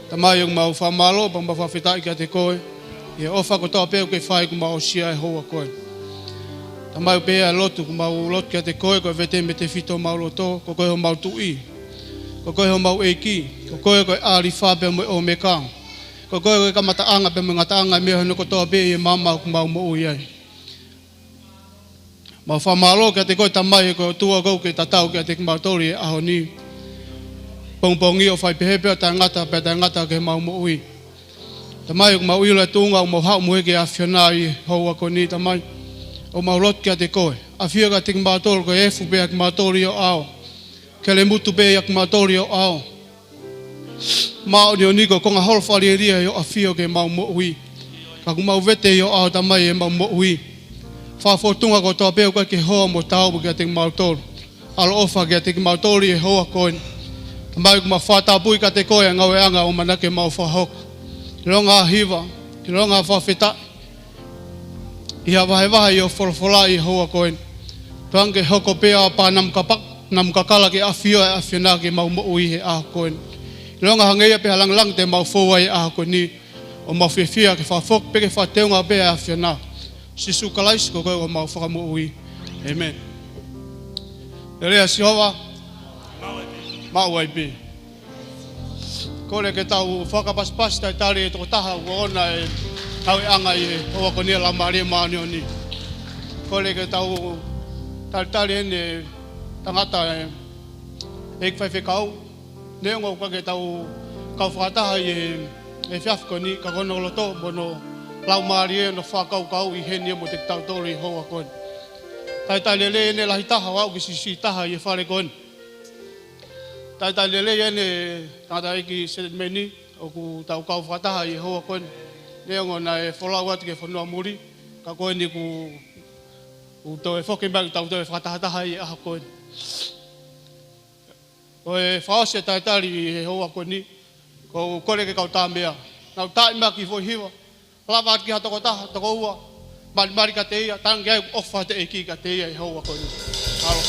Tamai yung mau whamalo, pang mawhawhitai kia te koe. Ia ofa ko toa peo ke whai ku mau sia e hoa koe. Tamai pea lotu ku mau lotu kia te koe, koe vete me te whito mau loto, ko koe ho mau TUI. Ko koe ho mau eiki, ko koe koe aari whape mo o mekang. Ko koe koe kamataanga pe mga taanga mea hono ko toa pe i mama ku mau mo ui ai. Mau whamalo kia te koe tamai ko tua kou ke tatau kia te kumau tori e aho ni. Pongpongi o whai pehepe o ta ngata ke mau mo ui. Tamai ku mau ilo e tunga o mau hau muheke a whiona i hoa ko ni tamai. O mau lot kia te koe. A whia ka te kumau tori ko e fu pe a kumau tori o ao. Ke le mutu pe a kumau tori o ao. Mao ni o niko konga holwhari e ria i o a whio ke mau mo ui. Ka ku mau vete i o ao tamai e mau mo ui. Whawhotunga ko toa peo koe ke hoa mo tau kia te kumau tori. Alo ofa kia te kumau tori e hoa koe. Tamai ku ma whatapui ka te koe a Ngaue'i o manake mau whahok. Ronga hiva, ronga whawhita. Ia wahe i o Folofola i hoa koe. Tuange hoko pea pa nam kakala ke awhio e awhiona ke mau mo ui he aho koe. Ronga hangeia pe halang te mau fōa i aho koe ni. O mau whiwhia ke whawhok peke whateunga pe e awhiona. Sisu kalais ko koe o mau whakamo ui. Amen. Rea si hova. Mau ai pi. Kore ke tau whakapaspas tai tari e toko taha ua ona e Ngaue'i i hoa ko nia la maria maani o ni. Kore ke tau tari ene tangata e whai kau. Neongo ka ke tau kau whakataha i e whiafko ni ka kono loto bono lau maria no whakau i henia mo te tau tori hoa koe. Tai lele ene lahi taha wau ki sisi taha i e whare koe. Tai lele ene tangata eki Semisi o ku tau kau whakataha i hoa koe. Neongo na e wholau atu ke whanua muri. Ka koe ni ku tau e whokimau tau tau e whakataha i aha koe. Ko e whaosia tai i hoa koe ni. Ko kore ke kau tāmea. Nau tai mea ki fo hiwa. Lava atu ki ha toko taha, toko ua. Mari ka te ia. Tangi ai ofa te eki ka te ia i hoa koe ni. Halo.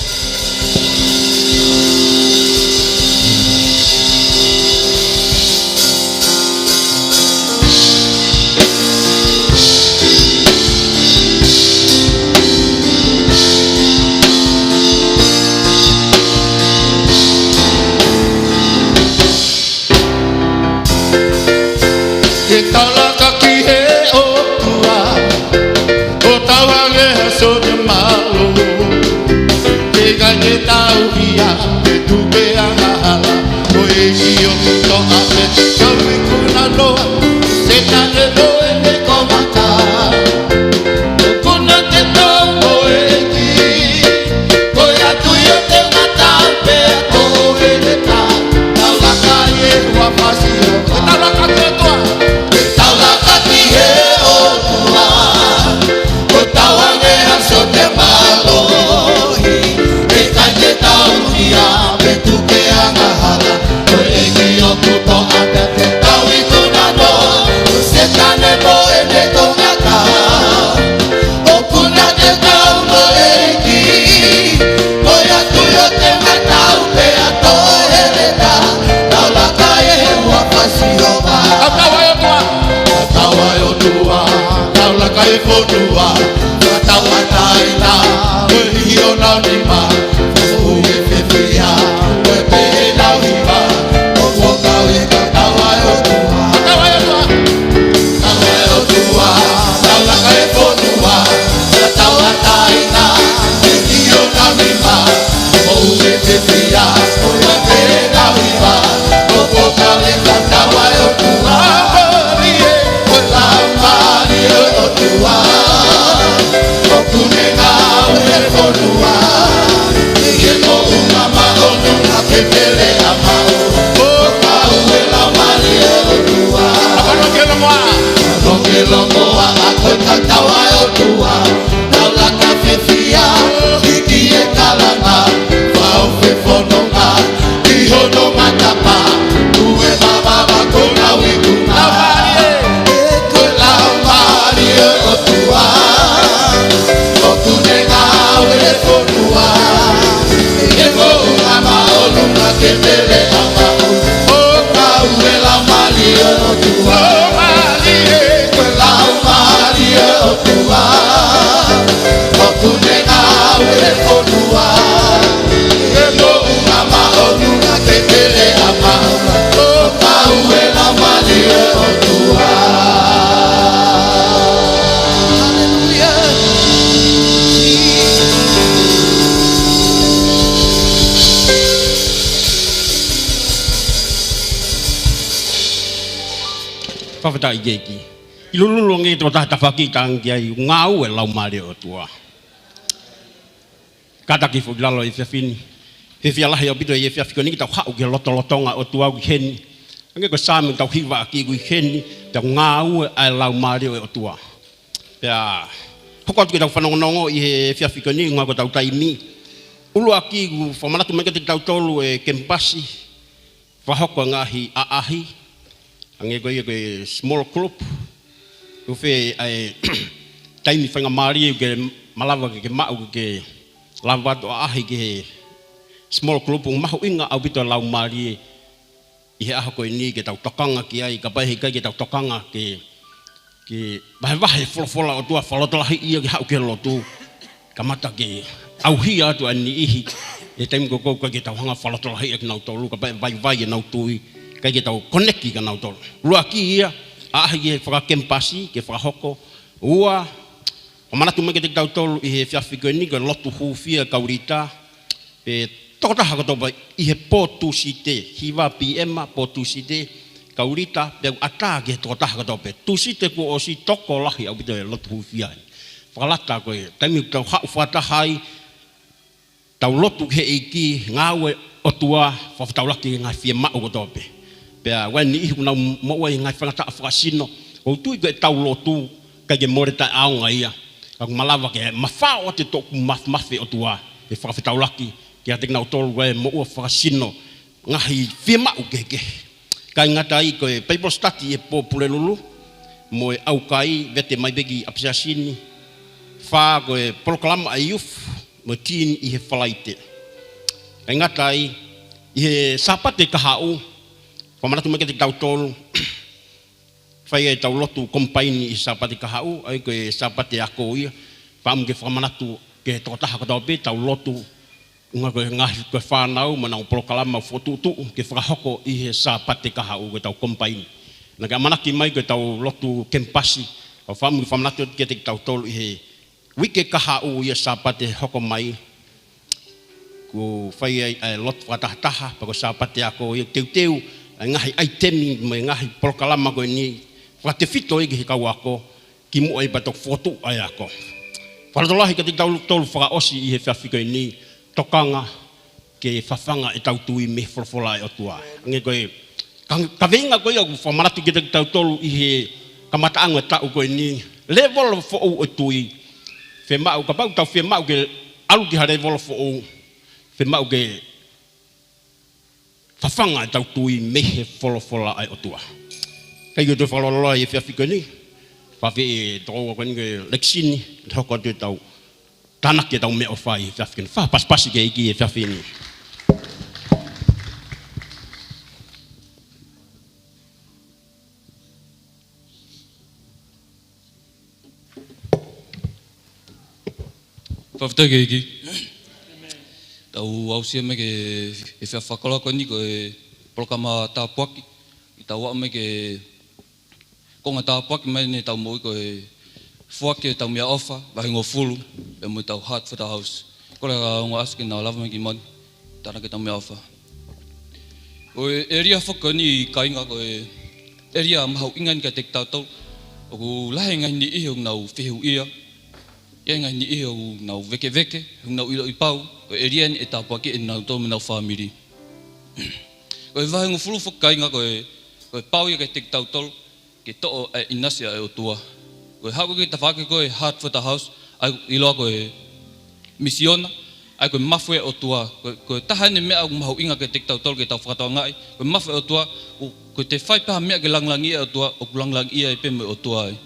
Taula kaki he o tua, o tawange haso te malu. Te gaje tau ia, te tupe angahala, o e hio to ate, kawi kuna loa, se tane loe ne komata. O kuna te tau o e ki, ko ia tuyo te ngata pe o e le ta. Taula kai e wapasi o, taula kaki o tua. Fodua, tawa taina, hio na nima, o e fefia, o e pe na hiva, o foka e tawa o tua, tawa o tua, tawa kai fodua, tawa taina, hio na nima, o e fefia, o e pe na hiva, o foka e tawa o tua. Mali Whawhata i keiki. I lululongi tō tahta whakitang kia I Ngaue'i lau mare o tua. Kataki fu lalo I whiawhini. He whialahi o bito I whiawhikoni ki tau hau ki lotolotonga o tua ui heni. Ange ko sāmi tau hiwa ki ui heni tau Ngaue'i lau mare o tua. Pea, hoko atu ki tau whanongonongo I he whiawhikoni ngā ko tau taimi. Ulu aki ku whamanatu mai te tau tolu e kempasi. Whahoko ngahi aahi. Ange ko I small group. Ufe ai taimi whainga maari ke malawa ke mau ke lavato ahi ke small group mahu inga au bito lau maari I he aho ko ni ke tau tokanga ki ai ka pai ke tau tokanga ke vahe folofola o tua falotolahi ia ke hau ke lotu kamata ke au hia atu ani ihi e taimi ko ke tau hanga falotolahi ia ke nau tolu ka pai vai nau tui ke tau koneki ka nau tolu lua ki ia ahi ke whakakempasi, ke whakahoko, ua, o manatu mai ke te tau tolu I he whiawhikoni ke lotu huwhia kaurita, e tokotaha katopa I he pōtu site, hiwa PM pōtu site, kaurita, pe ata ke tokotaha katopa, tu site ko o si toko lahi au bito e lotu huwhia. Whakalata koe, taimi tau hau whatahai, tau lotu he iki Ngaue'i o tua, whawhatau laki ngai whia mau katopa. Pea wani ihu na moa I ngai whangata whakasino o tui ke tau lotu kai ke more tai aonga ia kak malawa ke mawhao te toku mawhi o tua e whakawhetau laki ki atek nau tolu wai moa whakasino ngahi whiamau keke kai ngata I koe Bible study e pōpule lulu mo e au kai vete mai begi apsiasini wha koe proklama a youth mo teen I he whalaite kai ngata I he sapate kahau Pamanatu mai ke te tau tolu, whai e tau lotu kompaini I sapate kahau, ai koe sapate ako ia, whaamu ke whamanatu ke tokotaha katope, tau lotu, unga koe ngahi koe whanau, manau polokalama whotutu, ke whakahoko I he sapate kahau ke tau kompaini. Nā ke amanaki mai ke tau lotu kempasi, o whaamu ke whamanatu ke te tau tolu I he wike kahau ia sapate hoko mai, ko whai e lotu whatahataha, pako sapate ako ia teu, ngahi aitemi mai ngahi proklama ko ni whate fito I ke kau ako ki mo ai batok foto ai ako whalatolahi ka te tolu whakaosi I he whiawhiko ni tokanga ke whawhanga e tau tui me Folofola o tua nge koe Kaveinga koe au whamaratu ke te tau tolu I he kamataanga tau koe ni level fo o tui whemau ka pau tau whemau ke alu ki ha level fo o whemau ke whawhanga tau tui mehe Folofola ai o tua. Kei o te whaloloa I whiawhikoni, whawhi e tōa koni ke leksini, hoko te tau tanaki tau mea o whai I whiawhikoni. Whapaspasi ke iki E whiawhini. Whawhita ke iki. Tau ausia me ke e whakaloa koni ko e polokama tāpuaki I tau wā me ke konga tāpuaki mai ne tau moi ko e whuaki e tau mea ofa wahi ngō fulu e moi tau heart for the house kore ka ngō aske nā lava me ki mani tāna ke tau mea ofa ko e ria whakoni I Kaveinga ko e ria mahau ingani ka tek tau tau o ku lahe ngai ni iho nau whihu ia ngai ni iho nau veke veke nau ilo I pau ko erian e tāpuaki e nau tō me nau whamiri. Ko e wahi ngō fulu whakainga ko e pau ia ke te tau tolu ke to'o e inasia e o tua. Ko e hako ke ta whake ko e heart for the house ai iloa ko e misiona ai ko e mafu e o tua. Ko e tahane mea au mahau inga ke te tau tolu ke tau whakatoa ngai ko e mafu e o tua ko te whaipaha mea ke langlangi e o tua o langlangi ia e peme o tua ai.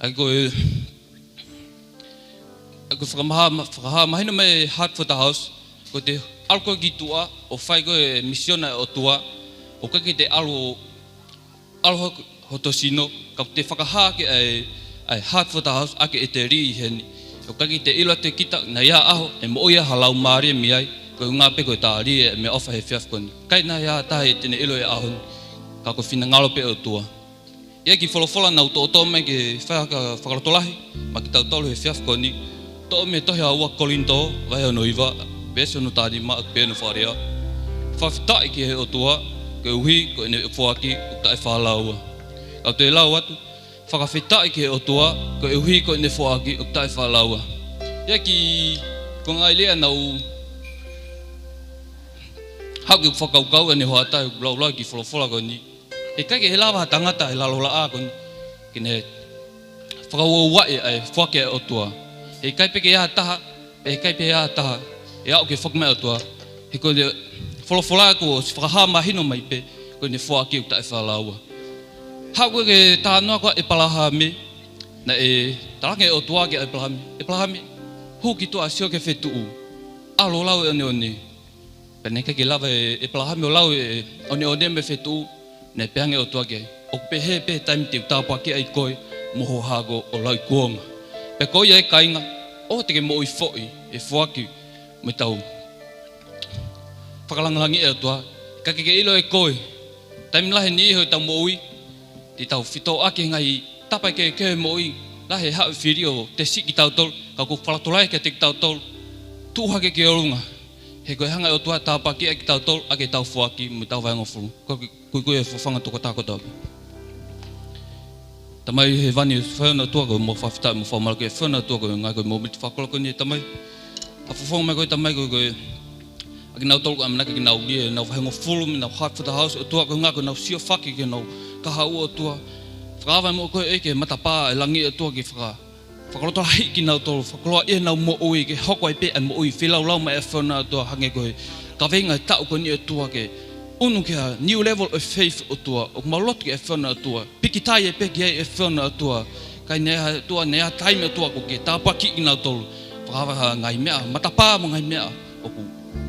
Ai ko e ko whakamaha mahina mai heart for the house ko te alko ki tua o whai ko e misiona o tua o kake te alo hotosino ka te whakaha ke ai heart for the house ake e te rii heni o kake te ilo te kita na ia aho e mo ia halau maari mi ai ko ngā pe ko e tā rii e me ofa he whiawhikoni kai na ia tahe tene ilo e aho ka ko fina ngalo pe o tua ia ki folofola na to me ke fa ka whakarotolahi ma ki tau tolu he fiaf koni to me tohi a ua kolinto vai no iva beso no tani ma pe no faria fa fita ki he o tua ke uhi ko ne foaki ta e fa laua ka te lau atu whakawhita ki he o tua ko uhi ko ne foaki ta e fa laua ia ki ko ngai lea nau hau ki whakaukau ane hoa tai lau ki folofola koni e kai ke he lawa tangata he lalola a koni ki ne whakauawai ai whake o tua e kai peke ia taha e kai pe ia taha e au ke whakmea o tua he ko ne folofola ko whakaha mahino mai pe ko ne whaki ta e whalaua hau ke tānoa ko e palaha me na e tarange o tua ke e palahami hu ki tua sio ke whetuu alo lau e one pene ke lava e palahami o lau e one me whetuu ne peange o tua ke o pehe pe taimi te utapa ki ai koe moho hago o lau kuonga pe koi e kainga o te ke mo i foi e whaki me tau whakalangalangi e o tua ka ke ilo e koe taimi lahe ni iho tau mo ui ti tau whito ake ngai tapai ke mo ui lahe hau whiri o te siki tau tol ka ku whalatolai ke te tau tol tuhake ke orunga he koe hanga o tua tapa ki ake tau tol ake tau whaki me tau vaenga furu kui e whanga toko tako tau tamai he vani whaena tua ko mo whawhita mo whamala ke whaena tua ko ngai koe mo miti whakola ko ni tamai a whawhanga mai koe tamai koe ake nau tolu ka amanaka ki nau lia nau vaenga furu me nau heart for the house o tua ko ngai koe nau sio whaki ke nau kaha ua o tua whakawai mo koe eke matapā e langi o tua ki whakarotola hiki nau tolu whakaloa e nau mo ui ke hoko ai pe an mo ui whilau lau mai e whaena o tua hange koe Kaveinga tau ko ni o tua ke unu ke new level of faith o tua o malot ke e whaena o tua pikitai e pe ki e whaena o tua kai nea tua nea taime o tua ko ke tāpaki ki nau tolu whakawai ngai mea matapā mo ngai mea o ku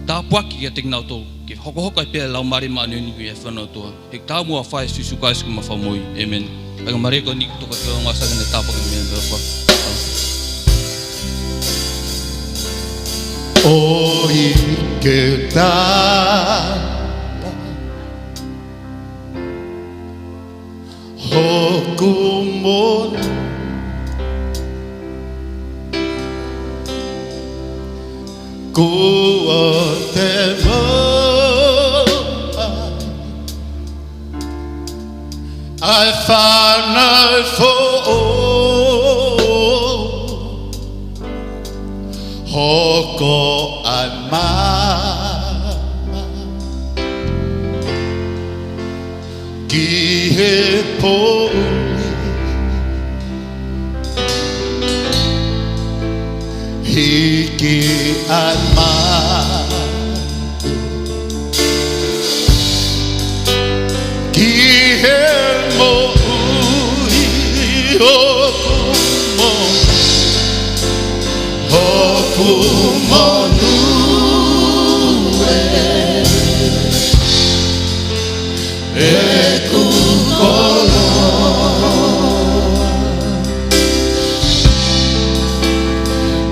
tāpaki ke te nau tolu ke hoko ai pe lau mare ma ni e whaena o tua he tau mua whae susu kai sku ma whamoi amen aga mare ko ni toka te onga sanga ne tāpaki me e wha Oi que tal Hokumon Kuotemo I found a Hoko ama Kihe poli Hiki ama Kihe mo ui Hoko mo Kumonue Ekukolo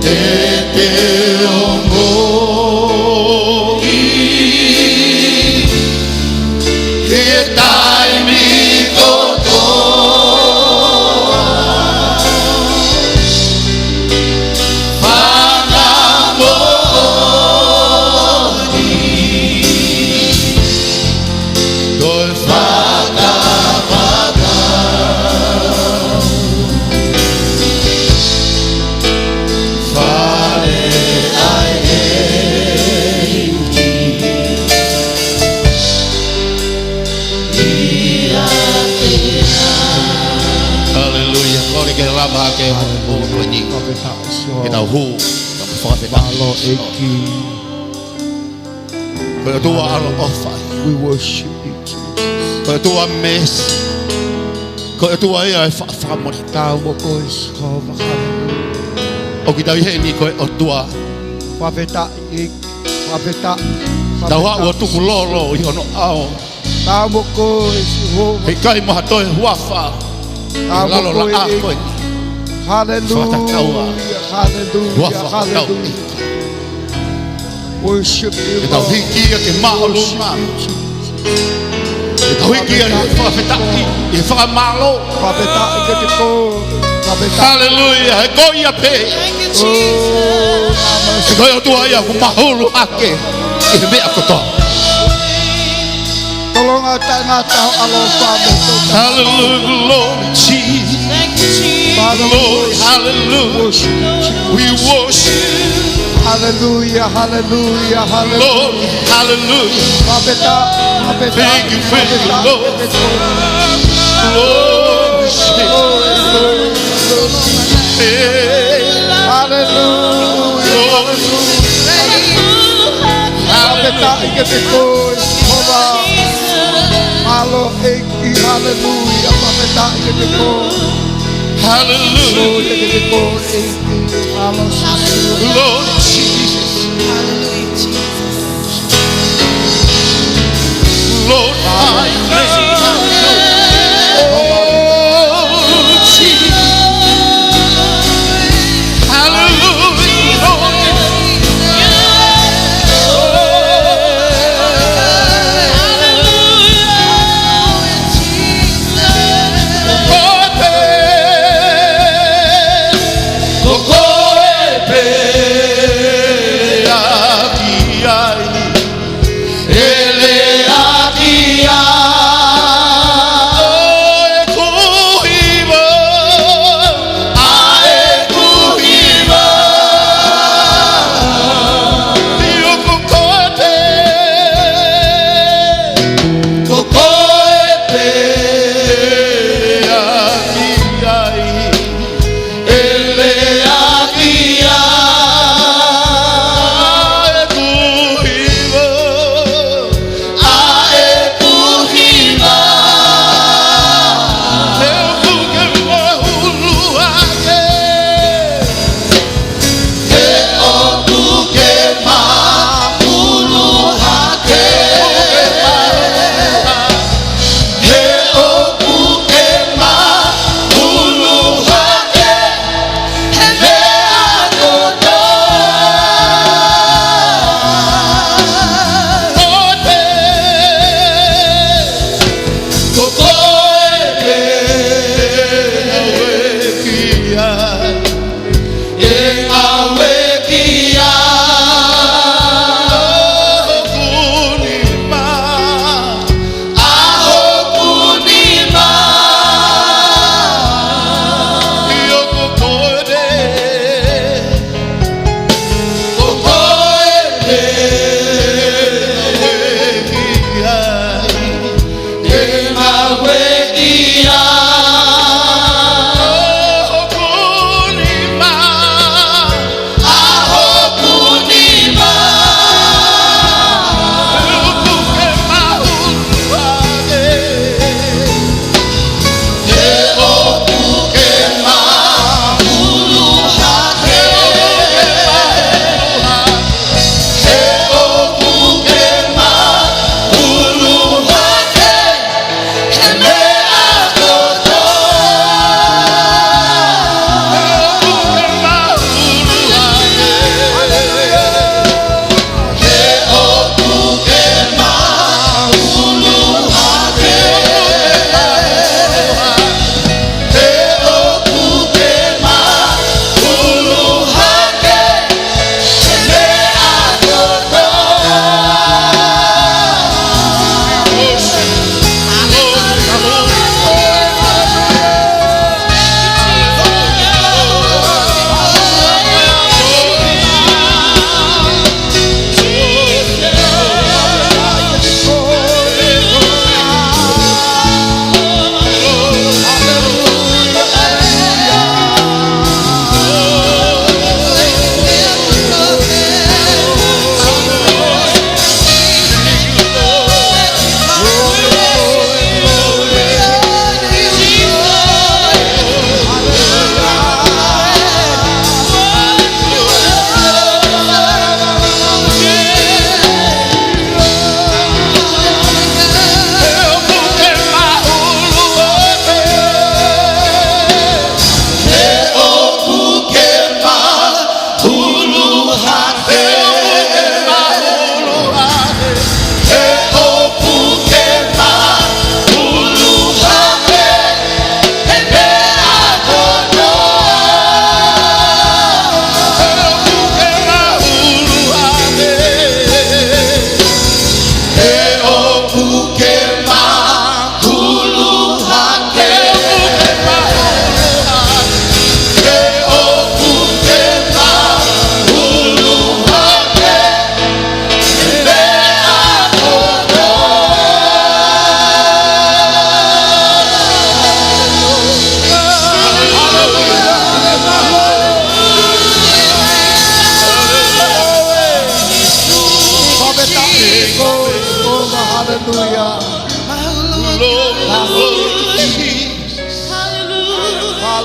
Ete omoi Ketai mi Kita hu, Tua alofa. We worship you, Jesus. Tua mes. Tua ia famor. Tau mo kois kova hallelujah. O kita ihe ni ko o tua. Wapeta ik, wapeta. Tau ha o tu lolo i ono ao. Tau mo kois ho. He kai mo hatoi huafa. Tau mo kois. Hallelujah, hallelujah, hallelujah. Worship you, Lord. Wiki e whakawhetaki, e whakamalo. Whakawhetaki ke te ko. Hallelujah, e koi a pe. E koi o tua ia ku mahulu ake. E me mea kotoa. Tolonga tangata alofa me tō. Hallelujah, Lord Jesus. Lord, hallelujah. We worship. Hallelujah, hallelujah, hallelujah. Lord, hallelujah. Thank you, Lord. Lord, Lord Jesus. Lord, I pray.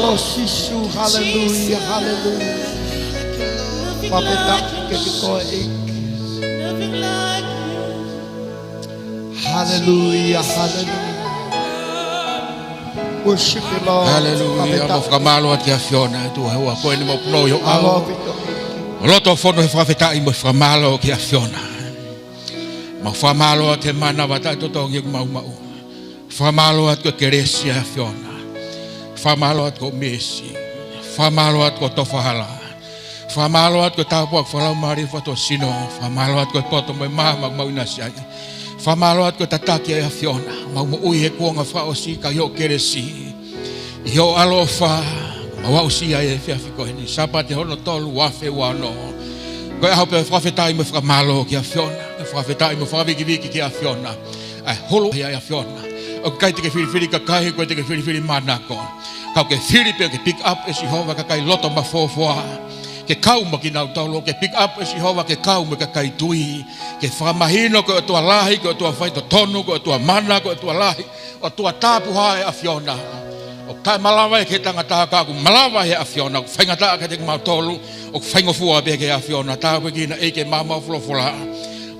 Lolo sisu. Hallelujah. Hallelujah. Wapetaki ke te koe eke. Hallelujah. Hallelujah. Worship you, Lord. Hallelujah. Mo whakamalo at kia Fiona. Tu hua koe ni mo puno yo au. Loto fono he whawhetai mo whamalo kia Fiona. Ma whamalo at he mana wata totongi mau mau. Whamalo at ko keresia Fiona. Whamalo at ko Messi. Whamalo at ko Tofahala. Whamalo at ko tapuak whalau mari whato sino. Whamalo at ko poto mo mama mau nasiai. Whamalo at ko tataki a Fiona. Mau mo ui he kuanga whao si ka yo keresi. Yo alofa. Mawau si ai fe afiko ni sapa te hono tolu wafe wano. Ko e hope whawhetai mo whakamalo ki a Fiona. Whawhetai mo whawiki ki a Fiona. Ai holo hi a Fiona. O kai te ke whiri ka kai ko te ke whiri mana ko. Kau ke whiri pe ke pick up e si hova ka kai loto ma fofoa. Ke kau ma ki nau taulo ke pick up e si hova ke kau me ka kai tui. Ke whamahino ko tua lahi ko tua whaito tonu ko tua mana ko tua lahi. O tua tapuha e a Fiona. O kai malawa e ke tangata ka ku malawa e a Fiona. O whaingata ka te kumau tolu. O whaingofua be ke a Fiona. Tāpu ki na e ke mama Folofola.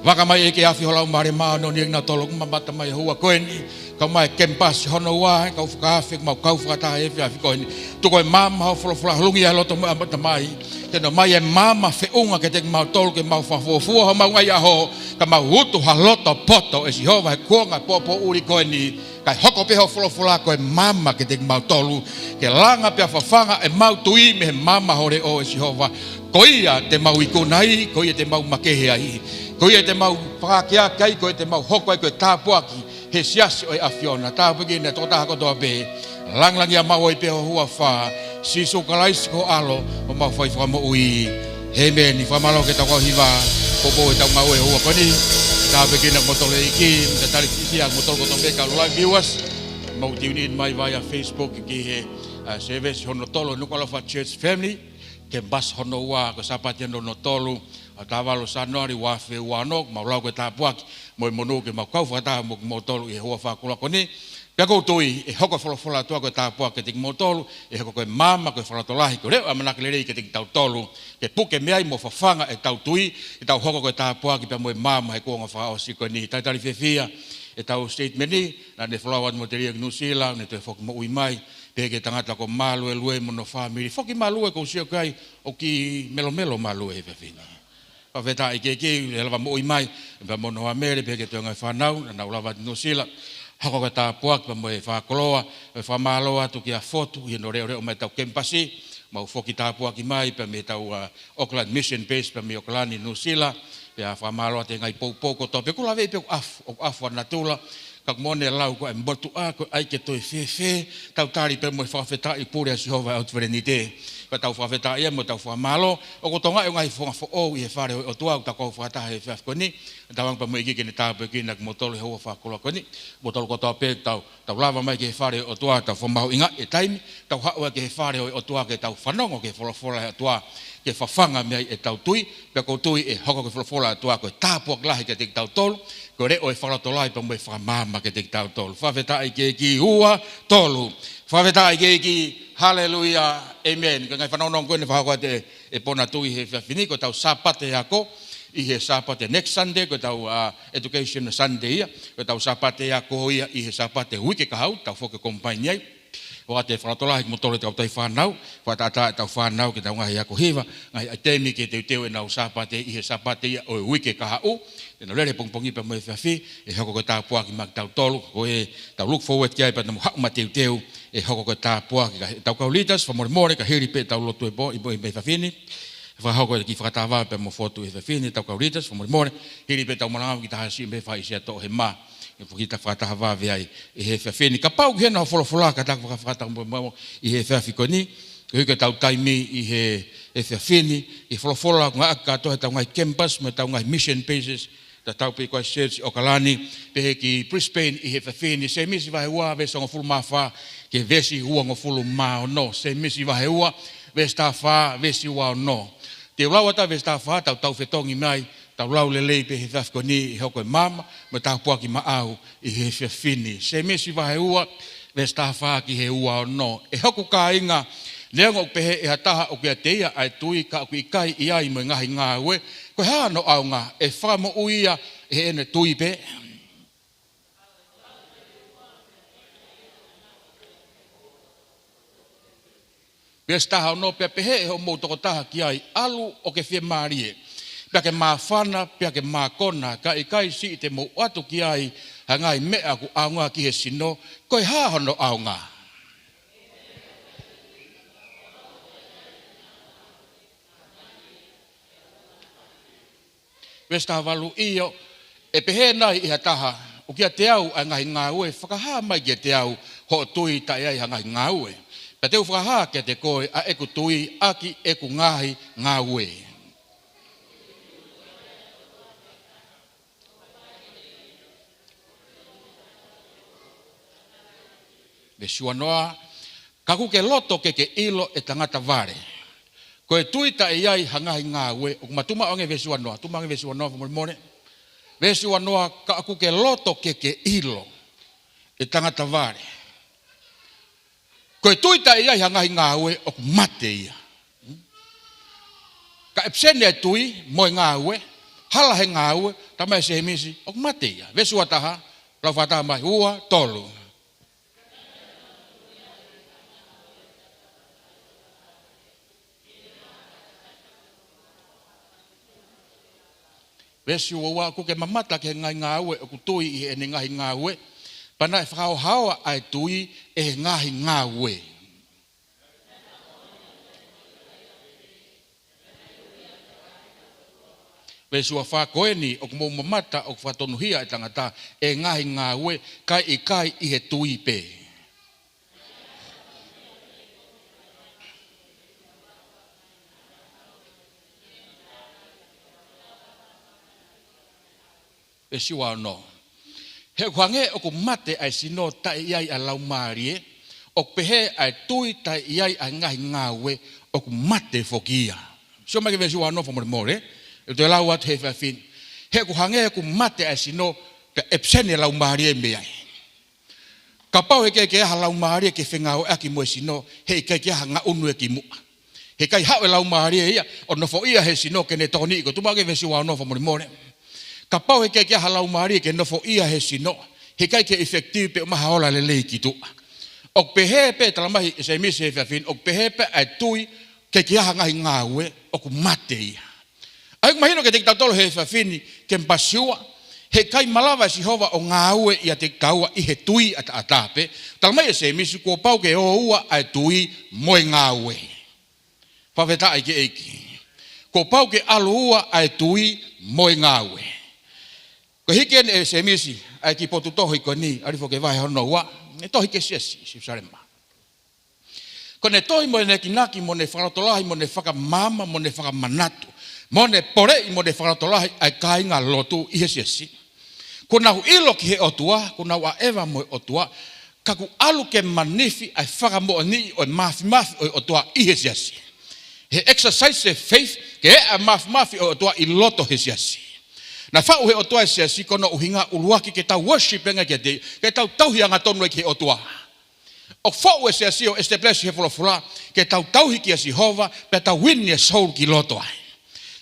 Waka mai e ke a Fiona umare maano ni na tolu kumamata mai hua koeni. Kau mai kempas hono wa kau whakawhik mau kau whakataha e whiawhi koeni. Tuko e mama Folofola hulungi a loto mua amata mai. Tena mai e mama whiunga ke te mau tolu ke mau whawhofua ho mau ngai aho. Ka mau utu ha loto poto e si hova he kuonga popo uri koeni. Kai hoko peho Folofola ko e mama ke te mau tolu. Ke langa pia whawhanga e mau tui me he mama hore o e si hova. Ko ia te mau ikonai, ko ia te mau makehe ai. Ko ia te mau whakakia kai, ko ia te mau hoko ai ko e tāpuaki. He siasi o e a Fiona. Tāpuaki ne tōtaha kotoa be. Langlangi a mau e peho hua wha. Siso kalaisi ko alo, o mau whai whamo ui. He me ni whamalo ke tau hiwa. Popo e tau mau e hua koni. Tāpuaki na motole iki. Mta tari tisia motole kotoa be ka live viewers. Mau tiuni in mai via Facebook ki he service hono tolo Nuku'alofa Church Family. Ke bas hono wa ko sapati no tolu atawalo sanori wa fe wa no ma lau ko tapuak mo monu ke ma kau fata mo tolu e ho fa kula koni pe ko tui e hoko Folofola to ko tapuak ke tik mo tolu e hoko ko mama ko Folotolahi ko re amana ke le ke tik tau tolu ke puke meai mo fafanga e tau tui e tau hoko ko tapuak pe mo mama e ko nga fa o sikoni tai tali fefia e tau statement ni na de flower mo teria New Zealand ne te fok mo ui mai peke tangata ko malu e lue mono family. Foki malu e ko sio kai o ki melo malu e fefina. Pa veta i ke elva mo i mai pa mono amere peke te ngai whanau na ulawa no sila. Hako ka ta puak pa mo e whakoloa e whamaloa tu ki a fotu i no reo mai tau kempasi. Mau foki ta puak i mai pa me tau Auckland Mission Base pa me Auckland i no sila. Pe a whamaloa te ngai poupoko to. Pe kula vei pe af wana tula. Kak mone lau ko em botu a ko ai ke toi fe tau tari pe mo whawheta i pure si hova out verenite ka tau whawheta ia mo tau whamalo o ko tonga e ngai fonga fo o i e whare o tua ta ko whata he whaf koni tawang pa mo iki ke ni tape ki nak motolo ho whakola koni botol ko ta pe tau lava mai ke whare o tua ta whamau inga e taimi tau haua ke whare o tua ke tau whanongo ke Folofola tua ke whawhanga mea e tau tui pe ko tui e hoko ke Folofola tua ko tāpuak lahi ke te tau tolu ko re o e wharatolai pa mo e whamama ke te tau tolu. Whawheta i ke ki hua tolu. Whawheta i ke ki hallelujah, amen. Ka ngai whanonong koe ne whahako te e pona tui he whiawhini ko tau sapate ako. I he sapate next Sunday ko tau education Sunday ia. Ko tau sapate ako ia i he sapate wiki kahau. Tau whoke kompaini ai. Wa te wharatolahi mo tole tau tai whanau. Whatata tau whanau ke tau ngahi ako hiva. Ngahi atemi ke te teo e nau sapate i he sapate ia o wiki kahau. Tena lere pongpongi pa mo e whiawhi, e hoko ko tā puaki mak tau tolu, ko e tau look forward kia e pa namu hauma teu, e hoko ko tā puaki, ka tau kau litas, whamore ka hiri pe tau lotu e bo, i bo i me whiawhini, whahoko e ki whakatawa pe mo fotu e whiawhini, tau kau litas, whamore, hiri pe tau manangam ki tahasi me whai sia to he ma, e pukita whakatawa veai, e he whiawhini, ka pau hena ho Folofola, ka tak whakatawa mo i he whiawhi koni, ko hika tau taimi i he whiawhini, i Folofola, ngā aka to he tau ngai campus, me tau ngai mission bases, ta tau pe kwa church o Kalani pe ki Brisbane i he Semisi se misi va hua ve so ngofulu mafa ke vesi hua ngofulu ma no se misi va hua ve sta fa vesi wa no te ulawa ta ve sta fa tau fetongi mai tau lau lele pe he ko ni hoko mama me ta puaki ma au i he se misi va hua ve sta fa ki he hua no e hoko ka inga Lea ngau pehe e hataha o kia teia ai tui ka aku ikai iai mo ngahi Ngaue'i. Koe hano au ngā e whamo uia e ene tui pe. Pia staha no pia pehe e ho mou toko taha ki ai alu o ke whia maarie. Pia ke maa whana, pia ke maa kona, ka ikai si te mou atu ki ai hangai mea ku au ngā ki he sino, koe hahono au ngā. Pia walu iyo, e pehe nai iha taha, o kia te au a ngahi Ngaue'i, whakaha mai kia te au ho tui ta iai hangai Ngaue'i. Pia teu whakaha kia te koe a eku tui aki eku ngahi Ngaue'i. Me suanoa, kaku ke loto ke ilo e tangata vare. Koe tui ta iai hangahi Ngaue'i, o kumatuma onge ve suanoa, tuma onge ve suanoa more. Ve suanoa, kaku ke loto ke ilo e tangata vare. Koe tui ta iai hangahi Ngaue'i, o kumate ia. Ka epsene e tui, moi Ngaue'i, hala he Ngaue'i, tamai Semisi, o kumate ia. Ve suataha, lau whataha mai, ua, tolu. Vesi ua ku ke mamata ke ngai Ngaue'i o ku tui i ene ngahi Ngaue'i. Pana e whakaohawa ai tui e ngahi Ngaue'i. Vesi ua whakoeni o ku mou mamata o ku whatonuhia e tangata e ngahi Ngaue'i kai i he tui pe. E siwa no. He kwange o ku mate ai sino tai iai a lau maarie, o pehe ai tui tai iai a ngahi Ngaue'i o ku mate fokia. Sio mai ke ve siwa no fo more. E te lau at he fin. He kwange ku mate ai sino te epsene lau maarie me ai. Ka pau he ke ha lau maarie ke whengau aki mo sino, he ke ha nga unu e ki mua. He kai hau e lau maarie ia, o no fo ia he sino ke ne toni ko tuma ke ve siwa no fo more. Ka pau he ke halau maari ke nofo ia he sino. He kai ke efektiv pe umaha ola le leiki tu. Ok pehe pe talamahi Semisi he whiawhin. Ok pehe pe ai tui ke aha ngahi Ngaue'i o ku mate ia. Ai mahino ke te tautolo he whiawhini ke mpasiua. He kai malawa si hova o Ngaue'i ia te kaua i he tui ata atape. Talamahi Semisi kua pau ke o ua ai tui moi Ngaue'i. Whaweta ai ke eiki. Kua pau ke alu ua ai tui moi Ngaue'i. Ko hiken e Semisi ai ki potu tohi ko ni arifo ke vai hono wa e tohi ke siasi si sarema. Ko ne tohi mo ne kinaki mo ne wharatolahi mo ne whakamama mo ne whakamanatu mo ne porei mo ne wharatolahi ai kainga lotu i he siasi. Ko nahu ilo ki he otua, ko nahu a ewa mo otua, kaku alu ke manifi ai whakamo ni o mafi o otua i he siasi. He exercise faith ke e a mafi o otua i loto he siasi. Na whau he otua e siasi kono uhinga uruaki ke tau worship lenga ke tau tauhi anga tonu e ki he otua. O whau e siasi o establish he Folofola ke tau tauhi ki a Sihova pe tau win e soul ki loto ai.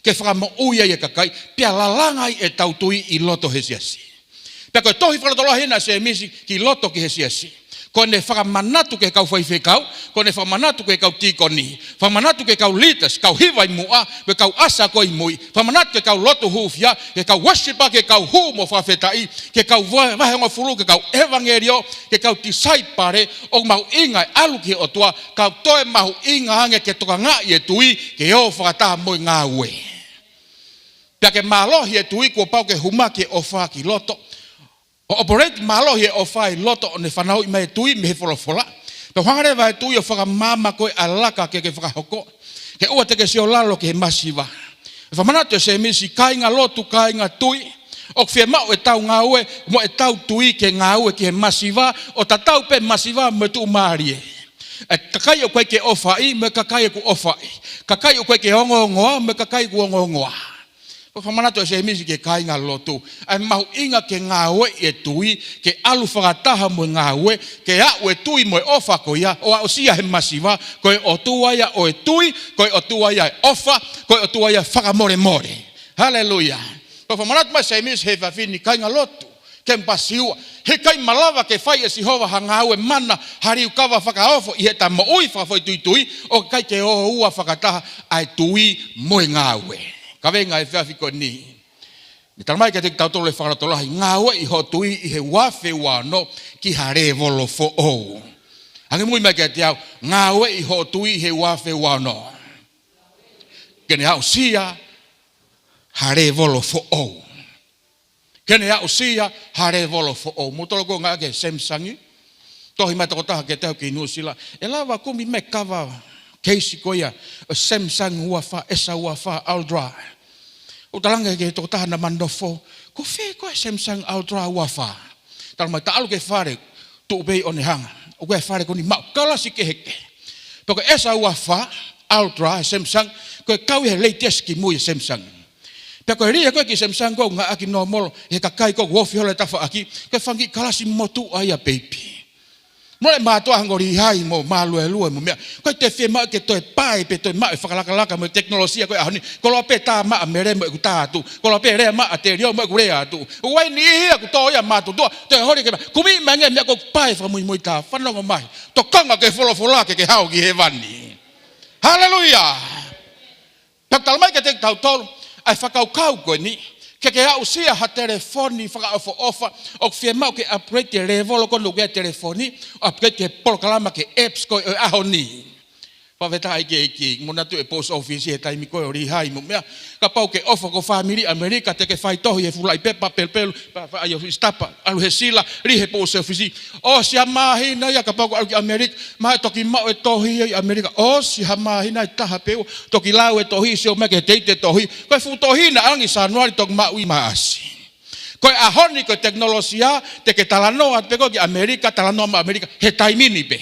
Ke whakamo uia i kakai pia lalangai e tau tui i loto he siasi. Pia koe tohi wharatoloa hina Semisi ki loto ki he siasi. Ko ne whakamanatu ke kau whaifekau, ko ne whakamanatu ke kau tikoni, whakamanatu ke kau litas, kau hiwai mua, ke kau asa koi mui, whakamanatu ke kau lotu hufia, ke kau worshipa, ke kau humo whawhetai, ke kau wahenga furu, ke kau evangelio, ke kau tisai pare, o mahu inga alu ki o tua, kau toe mahu inga hange ke toka ngai e tui, ke o whakataha moi Ngaue'i. Pia ke malohi e tui, kua pau ke humaki o whaki loto, o operate malohi e o whai loto o ne whanau i mai tui me he Folofola. Pe whangare vai tui o whakamama koe alaka ke whakahoko. Ke ua teke si o lalo ke he masiwa. Whamanatu e Semisi kainga lotu kainga tui. O whia mau e tau Ngaue'i mo e tau tui ke Ngaue'i ke he masiwa. O ta tau pe masiwa me tu maarie. E kakai o koe ke ofai me kakai ku ofai. Kakai o koe ke ongongoa me kakai ku ongongoa. Ko whamanato e Semisi ke Kaveinga lotu. Ai mahu inga ke Ngaue'i e tui, ke alu whakataha mo Ngaue'i, ke au e tui mo e ofa ko ia, o au sia he masiva, ko e o tua ia o e tui, ko e o tua ia e ofa, ko e o tua ia whakamore more. Hallelujah. Ko whamanato mai Semisi he whawhini Kaveinga lotu. Ken pasiua he kai malawa ke fai e sihova hangau e mana hariu kawa whakaofo i he ta mo ui whakafoi tui o kai ke o ua whakataha ai tui moe Ngaue'i. Kaveinga e whiawhiko ni. Ni taramai ke te tautolo e whakaratolahi Ngaue'i ho tui i he wafe wano ki hare volo fo ou. Ange mui mai ke te au Ngaue'i ho tui i he wafe wano. Kene hau sia hare volo fo ou. Kene au sia hare volo fo o motolo ko nga ke Samsangi tohi mai to taha ke te ki nusila e lava kumi me kava keisi ko ia Samsung uafa esa uafa Ultra o talanga ke to taha na mandofo ko fe ko Samsung Ultra uafa tal mai ta alu ke fare tu be on hanga o ke fare ko ni ma kala si ke heke to esa uafa Ultra Samsung ko kau he latest ki mu Samsung. Peko ria ko ki Samsung ko nga aki normal he kakai ko wofi hola tafa aki ke fangi kalasi motu aya baby. Mole mato angori hai mo malu elu mo mea. Ko te fe ma ke to pai pe to ma fakalaka mo teknologia ko ahoni. Ko lo pe ta ma mere mo ku tatu. Ko lo pe re ma aterio mo ku re atu. Wai ni hia ku to ya mato to te hori ke kumi mange me ko pai fa mo ta fa no mai. To kanga ke folofola ke hau ki hevani. Hallelujah. Tal mai ke te tau ai whakaukau koe ni, ke au sia ha telefoni whakaofo ofa, o whia mau ke upgrade te revolo kono ke telefoni, upgrade ke polokalama ke apps koe o aho ni. Whaweta ai ke iki, mona tu e post office he taimi koe o rihai mo mea, ka pau ke ofa ko family Amerika te ke whai tohi e fulai pepa pelpelu, ai o stapa, alu he sila, rihe post office, o si ha mahina ia ka pau ko alu ki Amerika, mahe toki mau e tohi e Amerika, o si ha mahina e taha peu, toki lau e tohi se o meke teite tohi, koe fu tohina angi sanuari toki mau i maasi. Koe ahoni koe teknolosia, te ke talanoa, te ko ki Amerika, talanoa ma Amerika, he taimini pe.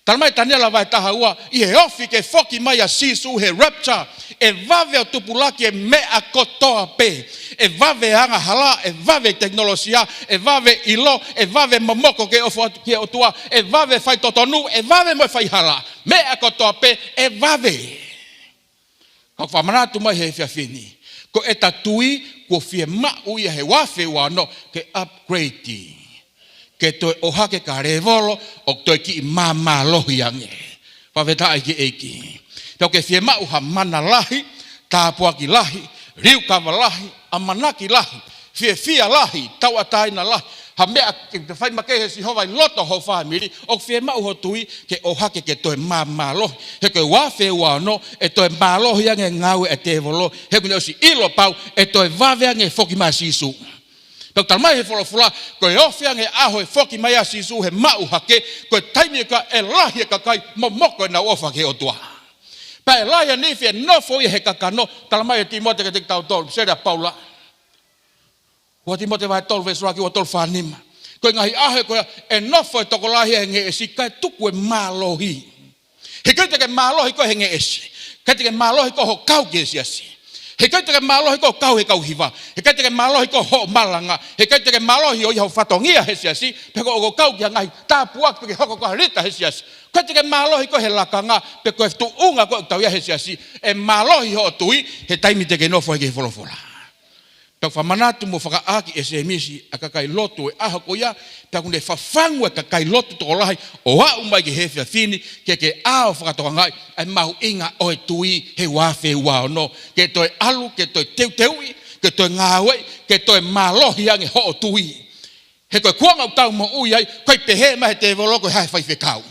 Talmai taniela vai taha ua i he ofi ke foki mai a sisu he rapture e vave o tupulaki e mea kotoa pe e vave anga hala e vave teknolosia e vave ilo e vave momoko ke ofo ke otua e vave fai totonu e vave mo fai hala mea kotoa pe e vave ka whamanatu mai he whiawhini ko e tatui ko fie mau ia he wafe wano ke upgrade ke toi ohake ka revolo o toi ki mama lohi ange. Whaweta ai ki eiki. Tau ke fie mau ha mana lahi, tāpuaki lahi, riukawa lahi, amanaki lahi, fia lahi, tau ataina lahi. Ha mea ke te whai makehe si howai loto ho whamiri, o fie mau ho tui ke ohake ke toi mama lohi. He koe wafe wano e toi malohi ange Ngaue'i e te volo. He kune osi ilo pau e toi vave ange foki maa sisu. Dr. Mai he Folofola, ko e ofiang e aho e foki mai a sisu he mau hake, ko e taimi ka e lahi e kakai momoko e na ofa ke o tua. Pa e lahi a nifi e nofo i he kakano, tala mai e Timote ke te tau tolu, sere a Paula. Ua Timote vai tolu vesraki ua tolu whanima. Ko e ngahi aho e koe e nofo e toko lahi e nge esi, kai tuku e malohi. He kai te ke malohi ko he nge esi, kai te ke malohi ko ho kau ke esi asi. He kai te ke malohi ko kau he kau hiva. He kai te ke malohi ko ho malanga. He kai te ke malohi o iho whatongia he siasi. Peko o kau ki hangai tāpuak peke hoko ko harita he siasi. Kai te ke malohi ko he lakanga. Peko e tu unga ko tau ia he siasi. E malohi ho tui he taimi te ke nofo he ke Folofola. Peko whamanatu mo whakaaki e Semisi a kakai lotu e aho ko ia. Peko ne whafangu e kakai lotu toko lahi o au mai ke he whiawhini ke ao whakatoka ngai ai mahu inga o e tui he wafe wao no. Ke toi alu, ke toi teuteui, ke toi Ngaue'i, ke toi malohi ange ho o tui. He koe kuanga o tau mo ui ai, koe pehe mai te voloko e hae whai whekau.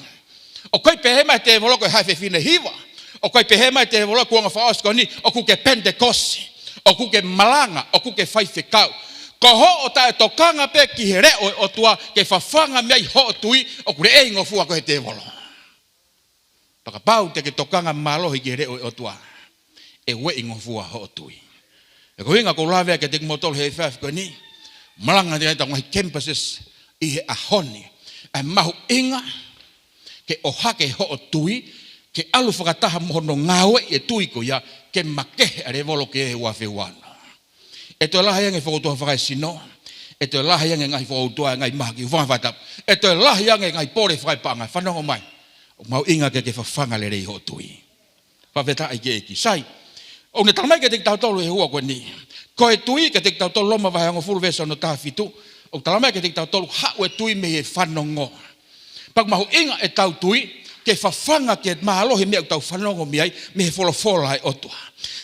O koe pehe mai te voloko e hae whewhine hiwa. O koe pehe mai te voloko kuanga whaosko ni, o kuke Pentekosi. O kuke malanga, o kuke whai whekau. Ko ho o tae tokanga pe ki he reo o tua ke whawhanga mei ho o tui o kure e ingofua ko he te volo. Pakapau te ke tokanga malohi ki he reo o tua e we ingofua ho o tui. E ko hinga ko lawe ke te motol he whawhi ko ni malanga te ta ngahi campuses i he ahoni ai mahu inga ke o hake ho o tui ke alu whakataha mohono Ngaue'i e tui ko ia ke makehe are volo ke he wafe wana. E toi lahi ange whautua whakai sino. E toi lahi ange ngai whautua ngai maha ki whangwhata. E toi lahi ange ngai pore whakai paanga. Whanongo mai. O mau inga ke whawhanga le rei ho tui. Whaweta ai ke eki. Sai. O ne talamai ke te tau tolu e hua koe ni. Ko e tui ke te tau tolu loma vai ango fulu vesa no tāwhitu. O talamai ke te tau tolu hau e tui me e whanongo. Pak mahu inga e tau tui. Ke whawhanga ke mahalohi mea tau whanongo miai. Me he folofola ai otua.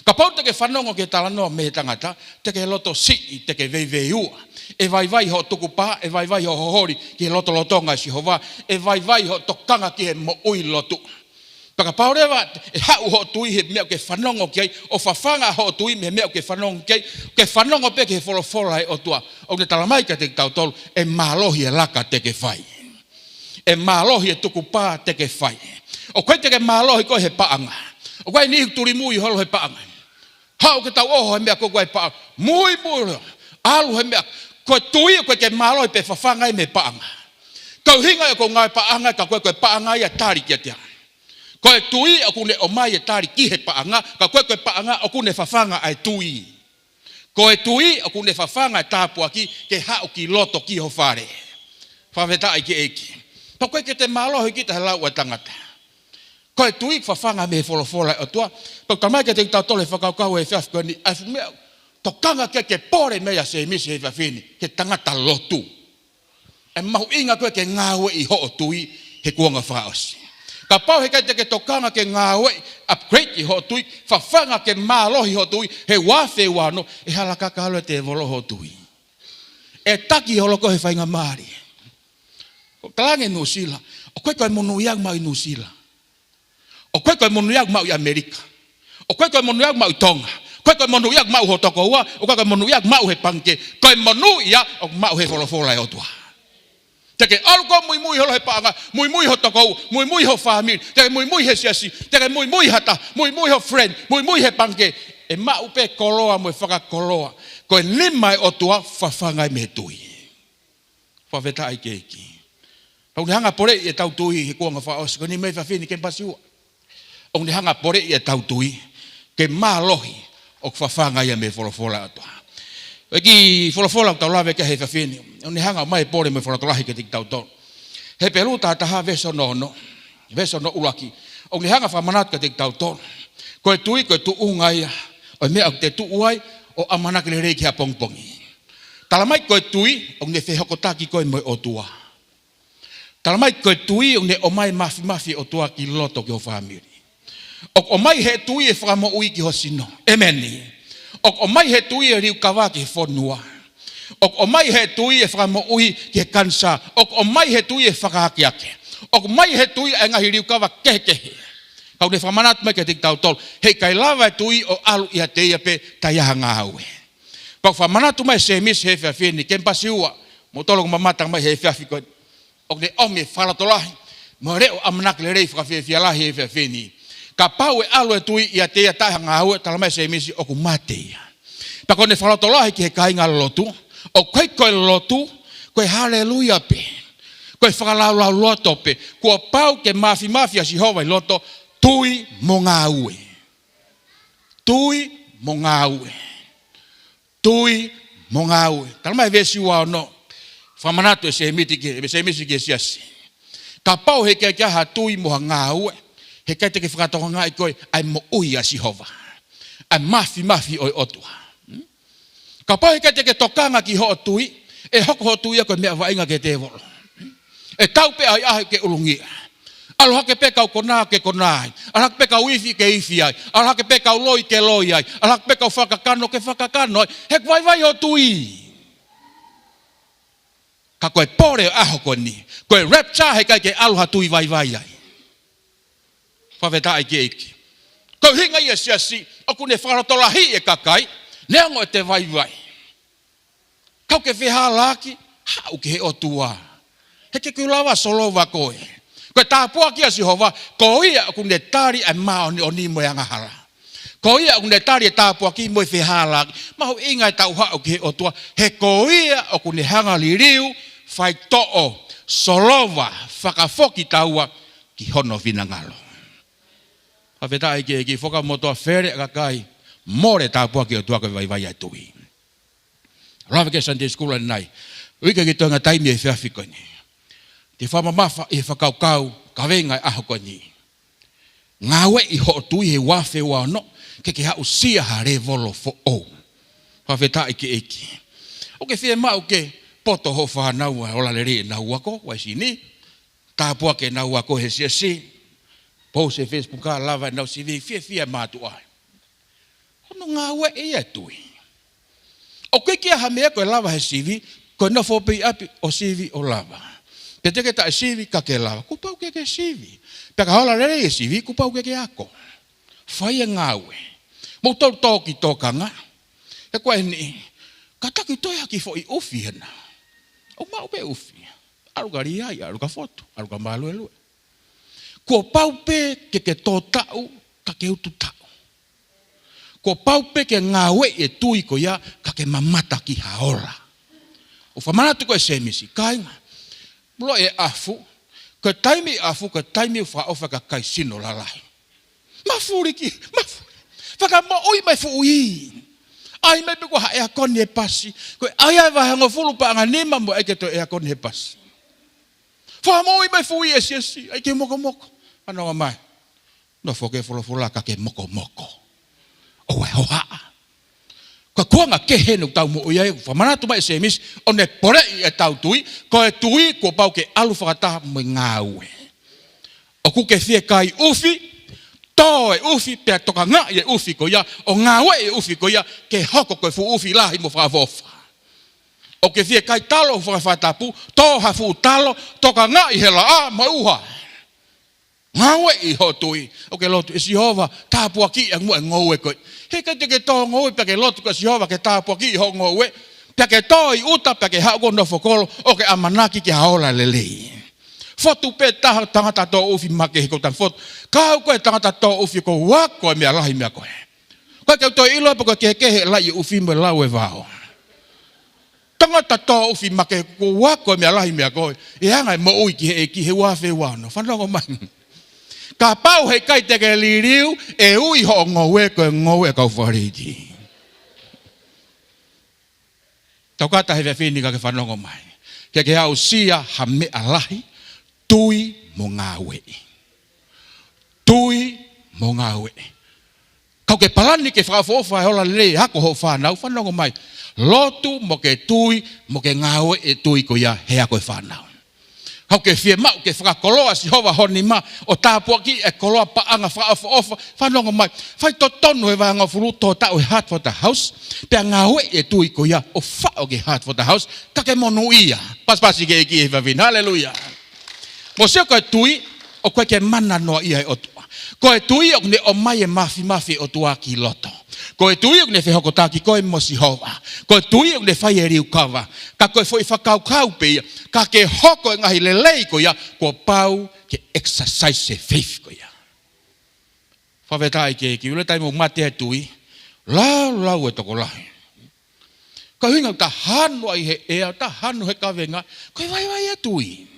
Ka pau te ke whanongo ke talanoa me he tangata. Te ke loto si te ke vei ua. E vai vai ho tuku pā. E vai vai ho hohori ki he loto lotonga si hova. E vai vai ho tokanga ki he mo ui lotu. Paka paurewa e hau ho tui he mea ke whanongo ki ai. O whawhanga ho tui me mea ke whanongo ki ai. Ke whanongo pe ke he folofola ai otua. O ke talamai ka te tau tolu. E mahalohi e laka te ke whai. E mahalohi e tuku pā te ke whai. O koe te ke mahalohi koe he paanga. O koe ni turi mui holo he paanga. Hau ke tau oho he mea koe koe paanga. Mui mui alu he mea. Koe tui koe ke mahalohi pe whawhanga i me paanga. Kau hinga e ko ngai paanga ka koe koe paanga i a tari kia tea. Koe tui o kune o mai e tari ki he paanga. Ka koe koe paanga o kune whawhanga ai tui. Koe tui o kune whawhanga e tāpua ki ke hau ki loto ki ho whare. Whaweta ai ki eki. Pa koe ke te mahalohi ki te lau a tangata. Koe tui whawhanga me folofola o tua. Pa tamai ke te tau tole whakaukau e whiafkoe ni. Afu mea, tokanga ke pore mea Semisi he whiawhini. Ke tangata lotu. E mahu inga koe ke Ngaue'i ho o tui he kuanga whaosi. Ka pau he kai te ke tokanga ke Ngaue'i upgrade i ho o tui. Whawhanga ke mahalohi ho tui. He wafe wano. E halaka ka halo te volo ho tui. E taki holoko he whainga maari. Talange Nusila. O koe koe monu iag mau i Nusila. O koe koe monu iag mau i Amerika. O koe koe monu iag mau i Tonga. Koe koe monu iag mau ho toko ua. O koe koe monu iag mau he panke. Koe monu ia o mau he folofola e otua. Teke alko mui holo he paanga. Mui ho toko ua. Mui ho family. Teke mui he siasi. Teke mui hata. Mui ho friend. Mui he panke. E mau pe koloa mui whakakoloa. Koe lima e otua whawhangai me tui. Whaweta ai keiki. Pau ni hanga pore e tau tui he kuanga whaos. Ko ni mei whawhini ke mpasiua. O ni hanga pore e tau tui. Ke mahalohi o whawhanga ia me folofola atua. Eki folofola o tau lawe ke he whawhini. O ni hanga mai pore me folotolahi ke tik tau tau. He peru taha veso no. Veso no ulaki. O ni hanga whamanat ke tik tau tau. Koe tui koe tu ungaia. O mea o te tu uai o amanak le reiki ha pongpongi. Talamai koe tui o ne whehokotaki koe moe o tua. Talamai koe tui o ne o mai mafi o tua ki loto ki o whamiri. O mai he tui e whakamo ui ki ho sino. Emeni. O mai he tui e riu kawa ki he whonua. O mai he tui e whakamo ui ki he kansa. O mai he tui e whakahaki ake. O mai he tui e ngahi riu kawa kehe. Kau ne whamanat mai ke tik tau tol. Hei kai lawa e tui o alu i te ia pe taiaha ngāue. Pau whamanatu mai Semisi he whiawhini. Kempasi ua. Mo tolo mamatang mai he whiawhiko. O ne omi wharatolahi. Mo reo amanak le rei whakawhialahi he whiawhini. Ka pau e alu e tui i te ia taiaha ngāue. Tala mai Semisi o ku mateia. Pako ne wharatolahi ki he kainga lotu. O koe lotu. Koe haleluia pe. Koe whakalaulau loto pe. Kua pau ke mafi a Sihova i loto. Tui mo Ngaue'i. Tui mo Ngaue'i. Tui mo Ngaue'i. Tala mai vesi ua no. Whamanatu e Semisi ki e siasi. Ka pau he kia ha tui mo Ngaue'i. He kai te ke whakatoka ngai koe. Ai mo ui a Sihova. Ai mafi oi otua. Ka pau he kai te ke tokanga ki ho tui. E hoko ho tui a koe mea wainga ke te volo. E tau pe ai ahe ke ulungia. Aloha ke pekau kona ke konai. Aloha ke pekau ifi ke ifi ai. Aloha ke pekau loi ke loi ai. Aloha ke pekau whakakano ke whakakano ai. Hek vai ho tui. Ka koe pore aho koe ni. Koe rapture he kai ke aloha tui vai ai. Whaweta ai ke eki. Koe hinga ia siasi. Oku ne wharatolahi e kakai. Neango e te vai. Kau ke whiha laki. Hau ke he o tua. He ke kulawa solova koe. Koe tāpua kia Sihova, ko ia aku ne tari ai mao ni oni mo yang hala. Ko ia aku ne tari tāpua ki mo whihala. Mahu ingai tau hau ki o tua. He ko ia aku ne hanga li riu, whai to'o, solova, whakafoki taua ki hono vinangalo. Hawheta ai ki whakamotoa where kakai, more tāpua ki o tua koe vai ai tui. Lava ke Sunday school nai. Wika ki tonga taimi e whiawhi ko ni. Te whamamafa e whakaukau Kaveinga aho ko ni. Ngaue'i ho tui he wafe wano ke hau sia ha re volo fo o. Whawheta ike eki. O ke whia mau ke poto ho whanau a ola le re na uako, waisi ni. Tāpua ke na uako he sia si. Pose Facebook ka lava nau sivi whia mātu ai. Hono Ngaue'i e tui. O ke kia hamea koe lava he sivi, koe na whopi api o sivi o lava. Te teke ta e sivi ka ke lava, kupau ke sivi. Peka hola re e sivi, kupau ke ako. Whai e Ngaue'i. Mo tau tōki tōkanga. E koe ni, kataki toi haki fo i ufi hena. O mau pe ufi. Aruka riai, aruka foto, aruka malu e lue. Ko pau pe ke tō tau, ka ke utu tau. Ko pau pe ke Ngaue'i e tui ko ia, ka ke mamata ki haola. O whamanatu ko e Semisi, kainga. Mulo e afu, ko taimi afu, ko taimi whaofa ka kai sino lalai. Mafuriki, mafuriki. Whaka mo ui mai fuui. Ai mai piko ha ea koni e pasi. Ko ai ai wahango fulu pa anga nima mo eke to ea koni e pasi. Whaka mo ui mai fuui e siasi, ai ke moko moko. Anonga mai. No foke Folofola ka ke moko moko. Oe hoa. Ko kuanga ke henu tau mo ui ai, whamanatu mai Semisi, o ne porei e tau tui, ko e tui ko pau ke alu whakataha mo Ngaue'i. O ku ke whie kai ufi, tō e ufi, pia toka ngā e ufi ko ia, o Ngaue'i e ufi ko ia, ke hoko koe fu ufi lahi mo whakawofa. O ke whie kai talo whakawhatapu, tō hafu talo, toka ngā i hela a ma uha. Ngaue'i ho tui, o ke lotu, e Sihova, tāpua ki e ngu e Ngaue'i koe. He kai te ke tō Ngaue'i, pia ke lotu ka Sihova, ke tāpua ki i ho Ngaue'i, pia ke tō i uta, pia ke hao no whakolo, o ke amanaki ki haola lelei. Fotu pe taha tangata tō ufi make hiko tan fotu. Kau koe tangata tō ufi ko wako e mea lahi mea koe. Koe keu tō ilo pa koe kehe lai ufi me lau e vao. Tangata tō ufi make ko wako e mea lahi mea koe. E anga e mo ui ki he wafe wano. Whanongo mai. Ka pau he kai teke liriu e ui ho Ngaue'i koe Ngaue'i kau whariki. Tau kata he whini ka ke whanongo mai. Ke hau sia ha mea lahi. Tui mo Ngaue'i. Tui mo Ngaue'i. Kau ke palani ke whakafofa e hola le hako ho whanau, whanongo mai. Lotu mo ke tui, mo ke Ngaue'i e tui ko ia he hako e whanau. Kau ke whie mau ke whakakoloa Sihova honi ma, o tāpua ki e koloa paanga whakafofa, whanongo mai. Whai to tonu he wahanga furu tō tau he Heart for the House, pia Ngaue'i e tui ko ia, o whao ke Heart for the House, kake monu ia. Paspasi ke eki e whawina, hallelujah. Mo se koe tui, o koe ke mana noa ia e otua. Koe tui o ne o mai e mafi o tua ki loto. Koe tui o ne whehoko tāki koe mo Sihova. Koe tui o ne whai e riu kawa. Ka koe fwoi whakau kau pe ia. Ka ke hoko e ngahi lelei ko ia. Ko pau ke exercise e faith ko ia. Whawetai ke eki. Ule tai mo mate e tui. Lau e toko lahi. Ka hinga ta hanu ai he ea. Ta hanu he Kaveinga. Koe vai e tui.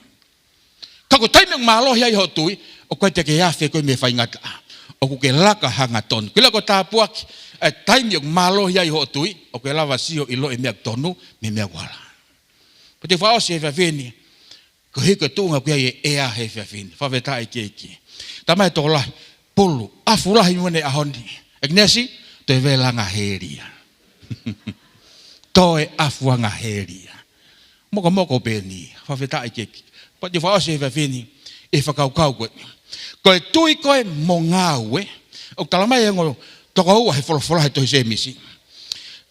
Kako taimeng malo hiai ho tui, o koe te ke awhi koe me whaingata. O ku ke laka hanga tonu. Kila ko tāpuaki, taimeng malo hiai ho tui, o ke lawa siho ilo e mea tonu, me mea wala. Pa te whaosi e whawheni, ko hiko tūnga kuia e ea he whawheni, whaweta e keiki. Tamai tō lahi, pulu, afu lahi mwene ahoni. Egnesi, to e velanga heria. To e afuanga heria. Moko peni, whaweta e keiki. Pa te whaose e whawheni, e whakaukau koe. Koe tui koe mo Ngaue'i, o talamai e ngoro, toko ua he Folofola he tohi Semisi.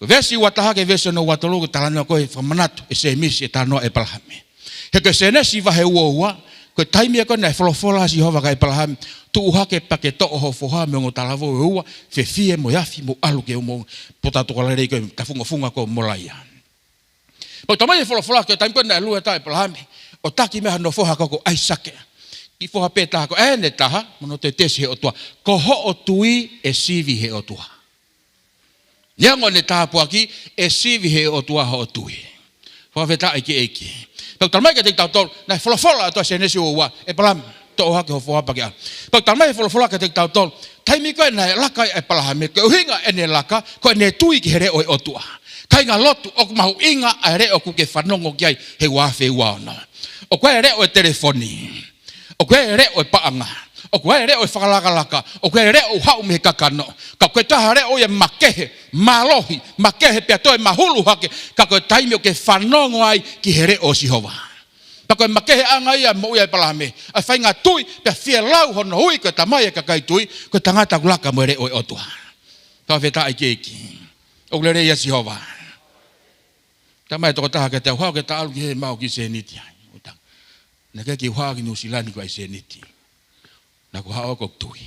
Vesi wataha ke vesi no watologu talanoa koe whamanatu e Semisi e tanoa e palahame. He koe senesi wahe ua, koe taimia koe nei Folofola Sihova ka e palahame, tu uhake pa ke to oho foha me ngo talavo e ua, fie mo yafi mo alu ke umo, potatu kalarei koe tafunga koe mo laia. Po tamai e Folofola koe taim koe nei lua ta e palahame, o taki meha no foha koko ai sake. Ki foha pētaha ko ene taha, mono te tesi he o tua. Ko ho o tui e sivi he o tua. Niango ne taha puaki e sivi he o tua ho o tui. Foha wheta eki. Pau talmai ka te tau tolu, nai Folofola atua se nesi ua, e palam, to o hake ho foha pake a. Pau talmai e Folofola ka te tau tolu, taimi koe nai laka e palahame, ko uhinga ene laka, ko ene tui ki here o tua. Kainga lotu o mahu inga ai re o ku ke whanongo ki ai he wafe waona. O koe re o telefoni. O koe re o paanga. O koe re o whakalakalaka. O koe re o hau me kakano. Ka koe taha re o e makehe, malohi, makehe pia toi mahulu hake. Ka koe taimi o ke whanongo ai ki he re o Sihova. Ka koe makehe anga ia mo ia palame. A whainga tui pia fia lau hono hui koe tamai e kakai tui. Koe tangata kulaka mo re o e otua. Ka wheta ai keiki. O le re ia Sihova. Tamai toko taha ke te hau ke ta alu ki he mau ki se niti ai. Na ke ki hau ki nusilani ko ai se niti. Na ku hao ko tui.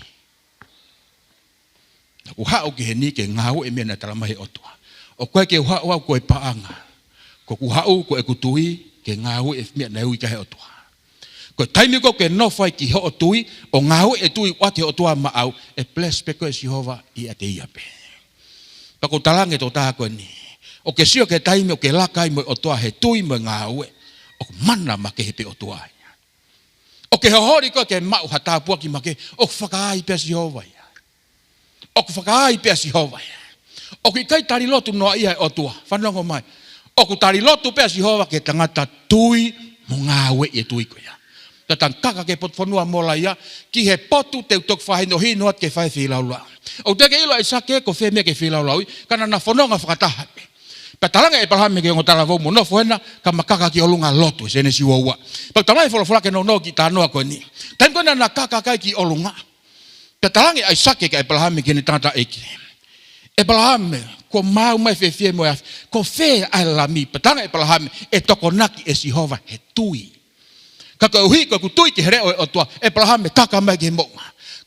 Na ku hao ki he ni ke ngau e mena talama he otua. O koe ke hao ko e paanga. Ko ku hao ko e kutui ke ngau e mea na hui ka he otua. Ko taimi ko ke nofai ki he otui o ngau e tui wate otua maau e ples pe ko e Sihova i ate ia pe. Pa ko talange to taha ko ni. O ke sio ke taimi o ke lakai mo otua he tui mo ngau e. O mana ma ke he pe otua. O ke hori ko ke mau hatapua ki make o whakaai pia Sihova ia. O ku whakaai pia Sihova ia. O ku kai tari lotu noa ia e otua. Whanongo mai. O ku tari lotu pia Sihova ke tangata tui mo ngāwe e tui ko ia. Tatang kaka ke potfonua mola ia ki he potu te utok whahino hinoat ke whai whilaula. O te ke ilo e sake ko whemea ke whilaula ui kana na whanonga whakataha. Patalanga e palahame ke ngotala vau mo nofo hena ka makaka ki olunga lotu sene si waua. Patamai Folofola ke no ki tanoa ko ni. Tan ko na kaka kai ki olunga. Patalanga ai sake ka e palahame ke ni tata eki. E palahame ko mau mai fe mo af ko fe ai lami patanga e palahame e tokonaki e Sihova he tui. Ka ko hui ko tui ki here o tua e palahame kaka mai ke mo.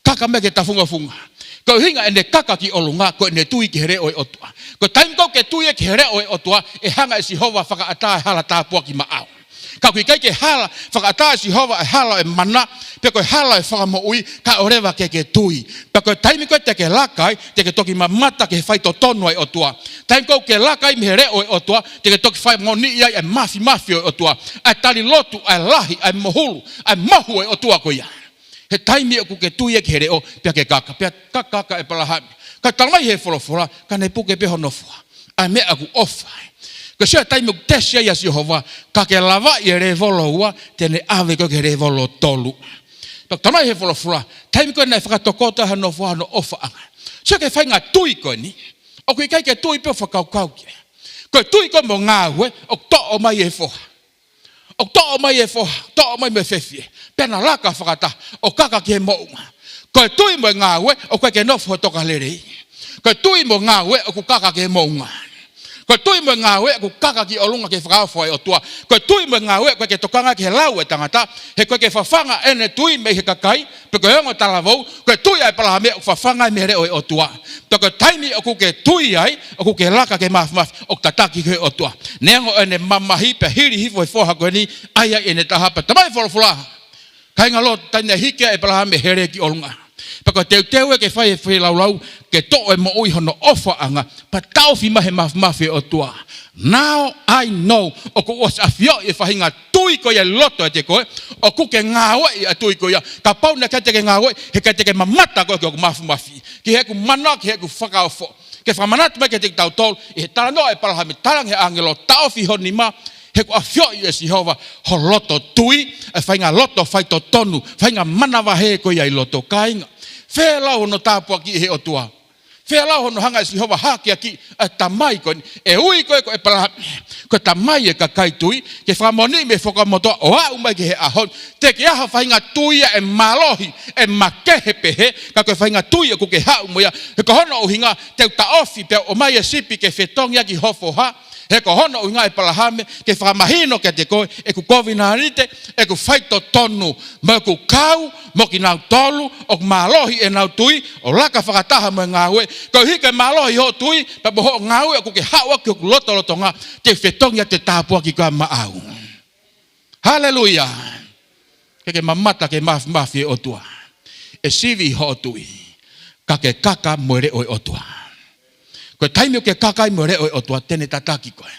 Kaka mai ke tafunga funga. Ko hinga ene kaka ki olunga ko ene tui ki here o otua. Ko time ko ke tui ki here o otua e hanga e Sihova whakaata hala tāpua ki maau. Ka kui kai ke hala whakaata Sihova e hala e mana pe ko hala e whakamoui ka orewa ke tui. Pe ko time ko te ke lakai te ke toki mamata ke whai to tonu e otua. Time ko ke lakai mi here o otua te ke toki whai ngoni iai e mafi o otua. Ai tali lotu, ai lahi, ai mohulu, ai mahu e otua ko ia. He taimi o ke tui e ke here o pia ke kaka. Pia kaka e palahami. Ka talai he Folofola ka ne puke peho nofua. Ai me aku ofai. Ka sia taimi o tesia ia Sihova ka ke lava i re volo ua tene ave ko ke re volo tolu. Ka talai he Folofola taimi ko nei whakatokota ha nofua no ofa anga. Sia ke whainga tui ko ni. O kui kai ke tui pe whakaukau ki. Ko tui ko mo ngāwe o to o mai e foha. O to o mai e foha, to o mai me fefie. Pena laka whakata o kaka ki he mounga. Ko tui mo ngāwe o koe ke nofo toka lerei. Ko tui mo ngāwe o ku kaka ki he mounga. Ko tui mo ngāwe o ku kaka ki olunga ke whakawhoi o tua. Ko tui mo ngāwe o koe ke tokanga ki he lau e tangata. He koe ke whawhanga ene tui me he kakai. Pe koe hongo talavou. Ko tui ai palahame o whawhanga me re o tua. Toko taimi o ku ke tui ai, o ku ke laka ke mafi, o tataki ke o tua. Nengo ene mamahi pe hiri hifo e foha koe ni, aia ene tahapa. Tamai Folofola. Kainga lo taina hike e palahame here ki olunga. Pako teu e ke whai e whilaulau, ke to e mo ui hono ofa anga, pa tau fi mahe mafi o tua. Now I know, o ko os afio e whahinga tui ko ia loto e te koe, o ku ke Ngaue'i a tui ko ia, ka pau na kate ke Ngaue'i, he kate ke mamata koe ke o mafi. Ki heku mana, ki heku whakaofo. Ke whamanatu mai ke te tau tol, i he talanoa e palahame talang he angelo, tau fi honi ma, he ko afio i e Sihova, ho loto tui, e whainga loto whai to tonu, whainga manawa he ko ia i loto kainga. Whea lau hono tāpua ki he o tua. Whea lau hono hanga e Sihova haki aki a tamai ko e ui koe ko e palahame. Ko tamai e ka kai tui, ke whamoni me whakamotoa o au mai ke he ahon, te ke aha whainga tui e malohi, e makehe pehe, ka koe whainga tui e ku ke hau moia, he ko hono uhinga teu ta ofi pe o mai e sipi ke whetongia ki hofo ha, he ko hono uhinga e palahame, ke whamahino ke te koe, e ku Kaveinga, e ku whaito tonu, mo ku kau, mo ki nau tolu, o malohi e nau tui, o laka whakataha mo Ngaue'i, ko hike malohi ho tui, pa boho Ngaue'i, o ku ke hawa ki o ku lotonga, te whetongia te tāpua ki ka maau. Haleluia! Ke mamata ke mafi o tua. E sivi ho tui, ka ke kaka moere o tua. Ko taimi o ke kaka i moere o tua, tene tataki koe.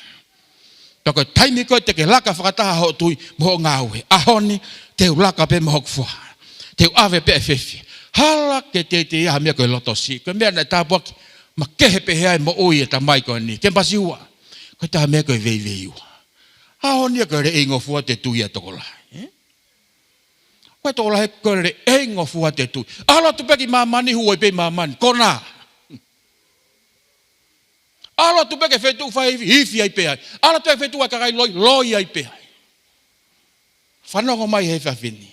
Ko taimi koe te ke laka whakataha ho tui, moho Ngaue'i. Ahoni, te ulaka pe moho kufuha. Te ave pe fefi. Hala ke te ia mea koe loto si. Koe mea nei tāpua ki, ma kehe pehe ai mo ui e ta mai koe ni. Ke mpasi ua. Ko ta me ko vei ua. A honia ko re ingofua te tui atoko lahi. Koe tō lahi ko re ingofua te tui. Ala tu peki mamani huoi pe mamani. Kona. Ala tu peke fetu fai hifi ai pe ai. Ala tu peke fetu ai kakai loi ai pe ai. Whanongo mai he whawhini.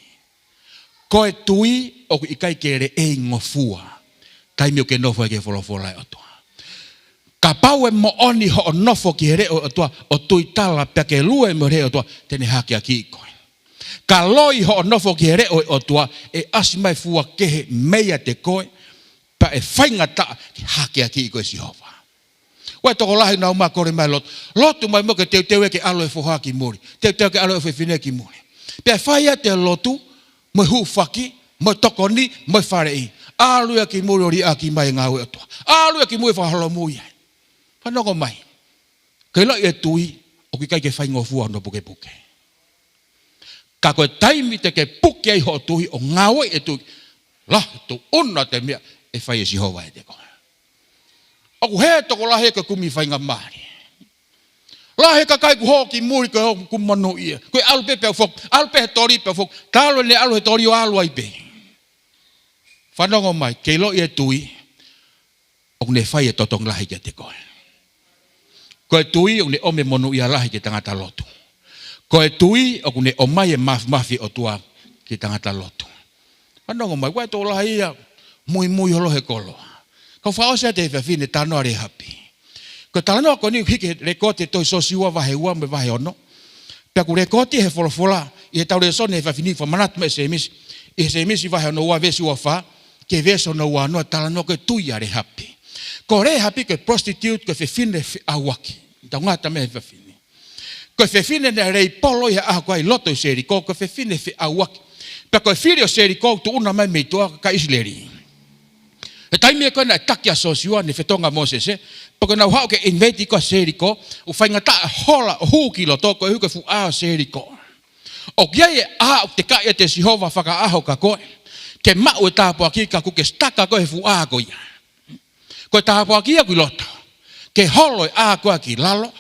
Koe tui o ikai kere ingofua. Taimi o ke nofo e ke Folofola e otua. Ka pau e mo oni ho o nofo ki here o otua. O tui tala peke lue mo here otua. Tene hake a ki koe. Ka loi ho o nofo ki here o otua. E asimai fua kehe meia te koe. Pa e whainga ta ki hake a ki koe si hova. Wai toko lahi nau maa kore mai lotu. Lotu mai mo ke teu e ke alo e fuha ki muri. Teu ke alo e fuhine ki muri. Pea whaia te lotu. Mo hu whaki. Mo tokoni. Mo wharei. Alu e ki muri ori a ki mai ngau e otua. Alu e ki muri whahalo mui ai. Whanongo mai. Kei lai e tui. O ki kai ke whaingo fua no puke puke. Ka koe taimi te ke puke ai ho tui. O Ngaue'i e tui. Lah tu una te mea. E whai e si hova e te koe. Aku he toko lahe ka kumi whainga maari. Lahe ka kai ku hoki muri ka hoki kumano ia. Koe alu pe peo fok. Alu pe he tori peo fok. Talo ne alu he tori o alu ai pe. Whanongo mai. Kei lo ia tui. Oku ne whai e totong lahe kia te koe. Koe tui oku ne ome monu ia lahe ki tangata lotu. Koe tui oku ne omai e mafi o tua ki tangata lotu. Whanongo mai. Wai tō lahe ia. Mui holo he koloa. Kau whaosea te whine tanoa re hapi. Ko talanoa ko ni hike rekote toi sosiua wahe ua me wahe ono. Pea ku rekote he Folofola. I he tau re sone he whawhini wha manatu me Semisi. I he Semisi wahe ono ua vesi ua wha. Ke vesi ono ua anoa talanoa ko tuia re hapi. Ko re hapi ko prostitute ko whine awaki. Tau ngata me he whawhini. Ko whine ne rei polo i ha aho ai loto i seriko. Ko whine awaki. Pea ko whiri o seriko tu una mai meitua ka Isleri. E taimi e koe na takia sosiua ni whetonga Mosese. Poko nau hao ke inveti ko seriko. U whainga ta hola huu ki loto ko e huke fu a seriko. O kia e a te ka e te sihova whaka aho ka koe. Ke mau e tāpua ki ka kuke staka koe fu a ko ia. Koe tāpua ki a kui loto. Ke holo e a koe ki lalo.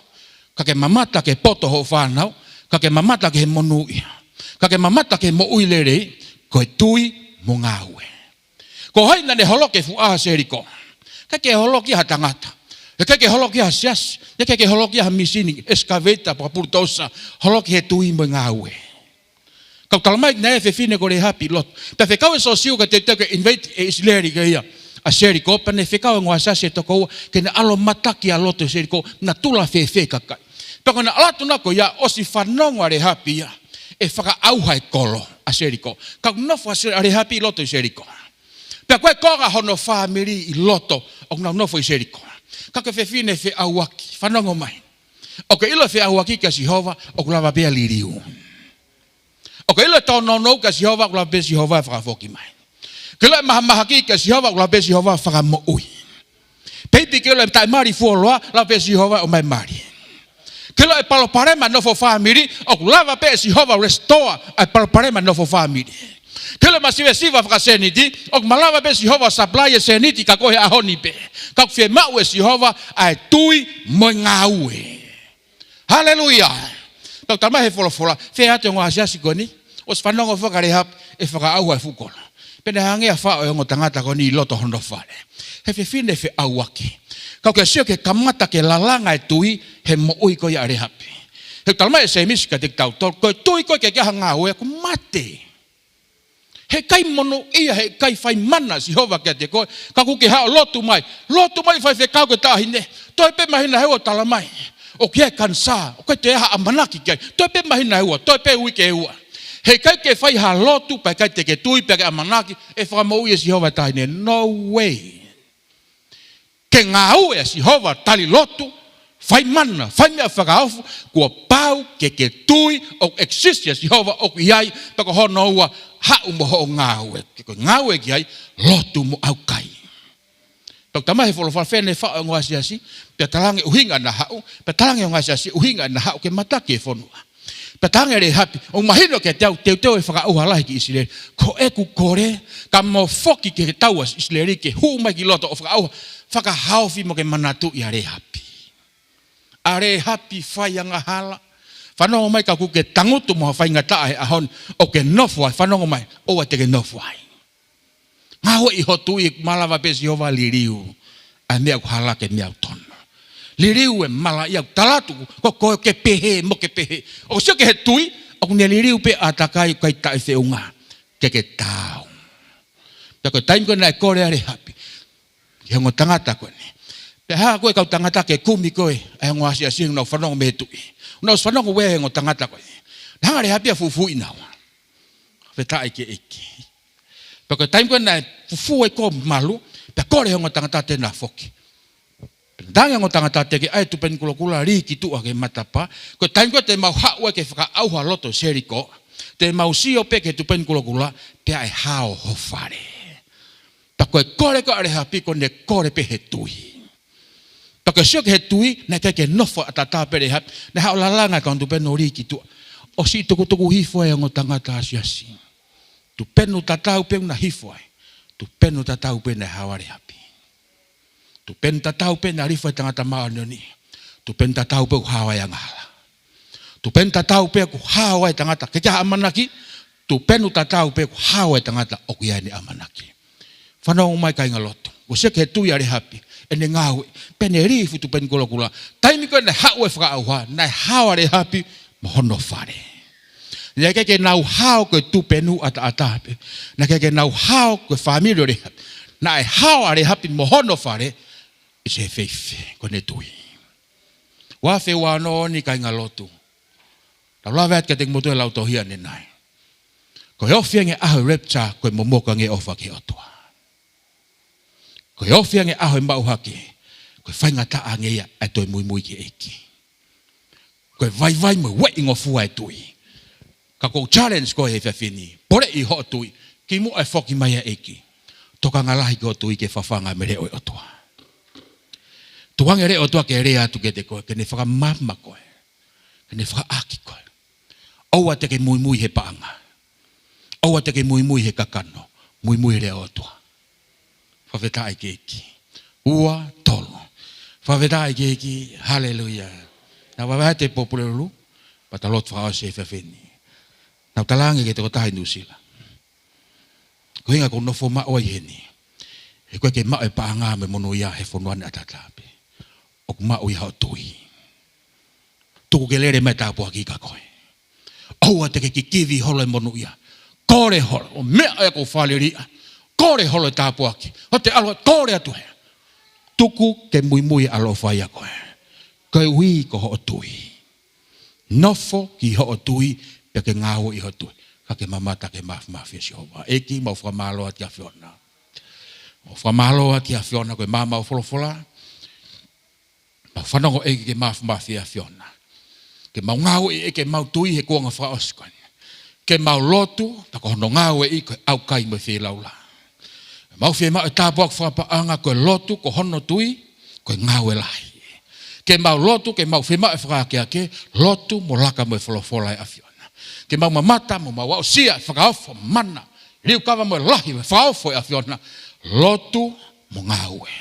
Ka ke mamata ke poto ho whanau. Ka ke mamata ke monu ia. Ka ke mamata ke mo uilerei. Koe tui mo Ngaue'i. Ko haina ne holoke fu a seriko. Kake holoki ha tangata. Kake holoki ha sias. Kake holoki ha misini. Eskaveta pa purtosa. Holoki he tui mo Ngaue'i. Kau talamai na e whine ko re hapi lot. Ta whekau e so siu ka te teke invite e Isleri ka ia. A seriko. Pa ne whekau e ngoa sase toko ua. Ke ne alo mataki a loto seriko. Na tula whewe kakai. Pa kona alatu nako ia. Osi whanonga re hapi ia. E whaka auha e kolo. A seriko. Kau nofo a re hapi loto seriko. Pea koe konga hono whamiri I loto o ngau nofo I seriko. Kake whine whi awaki. Whanongo mai. O ke ilo whi awaki ka Sihova o kulawa bea liriu. O ke ilo tono nou ka Sihova o kulawa bea Sihova whakafoki mai. Ke ilo maha ki ka Sihova o kulawa bea Sihova whakamoui. Peipi ke ilo tai mari fuoloa la bea Sihova o mai mari. Ke ilo paloparema nofo whamiri o kulawa bea Sihova restore a paloparema nofo whamiri. Kele masiwe siva whaka seniti, o malawa be Sihova supply e seniti ka kohe ahoni be. Ka kwe mau e Sihova ai tui mo Ngaue'i. Haleluia. Tau tama he Folofola, whea ate ngā asiasi koni, o spanongo whakarehap e whaka aua e fukola. Pene hangea whao e ngo tangata koni I loto hondo whare. He whine whe awaki. Ka kwe sio ke kamata ke lalanga e tui, he mo ui koe a rehapi. He talma e Semisi ka te tau tol, koe tui koe ke kia Ngaue'i ku mate. He kai mono ia he kai whai mana Sihova kia te koe. Ka kuke hao lotu mai. Lotu mai whai whekau ke tāhine. Toi pe mahina hewa tala mai. O kia kansa. O kai te eha amanaki kia. Toi pe mahina hewa. Toi pe uike hewa. He kai ke whai ha lotu pai kai te ke tui pe ke amanaki. E whamau ia Sihova tāhine. No way. Ke Ngaue'i Sihova tali lotu. Whai mana. Whai mea whakaaofu. Kua pau ke tui. O exist Sihova o iai. Pako hono ua. Hau mo ho Ngaue'i. Ko Ngaue'i ki ai lotu mo au kai. Tok tama he Folofola whene whao ngā siasi. Pea talange uhinga na hau. Pea talange ngā siasi uhinga na hau ke matake e whonua. Pea talange re hapi. O mahino ke teo e whakauha lahi ki Isleri. Ko e ku kore. Ka mo foki ke taua Isleri ke hu mai ki loto o whakauha. Whakahauwhi mo ke manatu I a re hapi. are happy fai anga hala. Whanongo mai ka kuke tangutu moha whai ngata e ahon o ke nofu ai. Whanongo mai o te ke nofu ai. Ngau I hotu I malawa pesi hova liriu. A mea kuhala ke mea tono. Liriu e mala ia talatu ko ke pehe mo ke pehe. O sio ke he tui o ne liriu pe atakai kai tai feunga. Ke tau. Tako taim ko nai kore are happy. Ke ngo tangata ko ni. Pe ha ko kau tangata ke kumi ko e ngo asia sing no whanongo me tui. No whanongo we ngo tangata ko. Hanga re happy fufu ina. Pe tai ke eki. Tako taim ko nai fufu e ko malu. Pe kore ngo tangata te na foki. Danga ngo tangata te ke ai tu pen kula riki tu ake matapa. Ko taim ko te mau hawa ke whaka auha loto seriko. Te mau sio pe ke tu pen kula te ai hao hofare. Tako e kore ko are happy ko ne kore pe he tui. Tako sio ke he tui ne ke nofo atata pere hap. Ne hao lalanga ka tu pen no riki tu. O si tuku hifo e ngo tangata asiasi. Tu penu tatau pe na hifo ai. Tu penu tatau pe ne haware happy. Tu pen tatau pe na rifo tangata maanoni. Tu pen tatau pe hawa yang hala. Tu pen tatau pe ku hawa tangata keja amanaki. Tu penu tatau pe ku hawa tangata okuyani amanaki. Whanau mai kai ngaloto. Ko se ke tui are happy. Ene ngau pene rifu tu pen kula. Taimi ko ne hawe whaka auha. Nai hawa re happy mohono whare. Nai ke nau hao ko tu penu ata. Nai ke nau hao ko familio re happy. Nai hawa re happy mohono whare. Ise feife ko ne tui. Wafe wano ni kai ngaloto. Tau lawe at kateng moto e lau tohia ne nai. Ko heofia nge aho repta ko momoka nge ofa ke otua. Ko heofia nge aho mbau hake. Ko whainga taa nge ia e toi mui ke eki. Ko vai mo we ingo fua e tui. Ka ko challenge ko he whiawhini. Pore I ho tui. Ki mu e whoki mai a eki. Toka ngalahi ko tui ke whawhanga me reo e otua. Tuang ere otua ke rea atu ke te koe. Ke ne whakamama koe. Ke ne whakaaki koe. Oua te ke mui he paanga. Oua te ke mui he kakano. Mui rea otua. Whawhetai ke eki. Ua tolo. Whawhetai ke eki. Hallelujah. Na wawai te populelu. Patalot whaose whiawhini. Nau talangi ke te kotahi nusila. Ko hinga ko nofo ma oi heni. He koe ke ma e paanga me mono ia he whonuane atatape. O ku ma oi hao tui. Tuku ke lere mai tāpua ki ka koe. Oua te ke kiwi holo e monu ia. Kore holo. O mea e ko whaleria. Kore holo e tāpua ki. O te aloha kore atu he. Tuku ke mui alo whai a koe. Koe ui ko ho o tui. Nofo ki ho o tui. Pea ke ngāo I ho tui. Ka ke mamata ke mafia si hova. Eki mau whamaloa ki a whiona. O whamaloa ki a whiona koe mama o Folofola. Mau whanongo eki ke mafia whiona. Ke mau Ngaue'i ke mau tui he kuanga whaoskon. Ke mau lotu, tako hono Ngaue'i koe au kai mo whi laula. Mau whi mau e tāpuak whapaanga koe lotu ko hono tui, koe Ngaue'i lai. Ke mau lotu, ke mau whi mau e whakakea ke, lotu mo laka mo e Folofola e awhiona. Ke mau mamata mo mau sia e whakaofo mana. Riu kawa mo e lahi me whaofo e awhiona. Lotu mo Ngaue'i.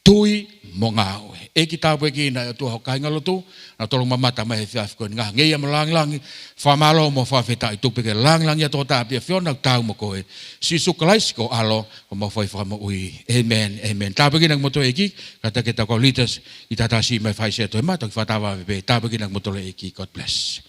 Tui mo Ngaue'i. Eki tāpue ki na tua hokai ngalotu. Na tolong mamata mai he whiawhiko ni ngā. Ngeia mo langlangi. Whamalo mo whawheta I tupeke langlangi a tō tāpia. Whiona tau mo koe. Si sukalaisi ko alo. Ko mau whai whamo ui. Amen. Amen. Tāpue ki nang moto eki. Kata ke tā kau leaders. I tātā si mai whai se toi mata. Ki whatawa wepe. Tāpue ki nang moto eki. God bless.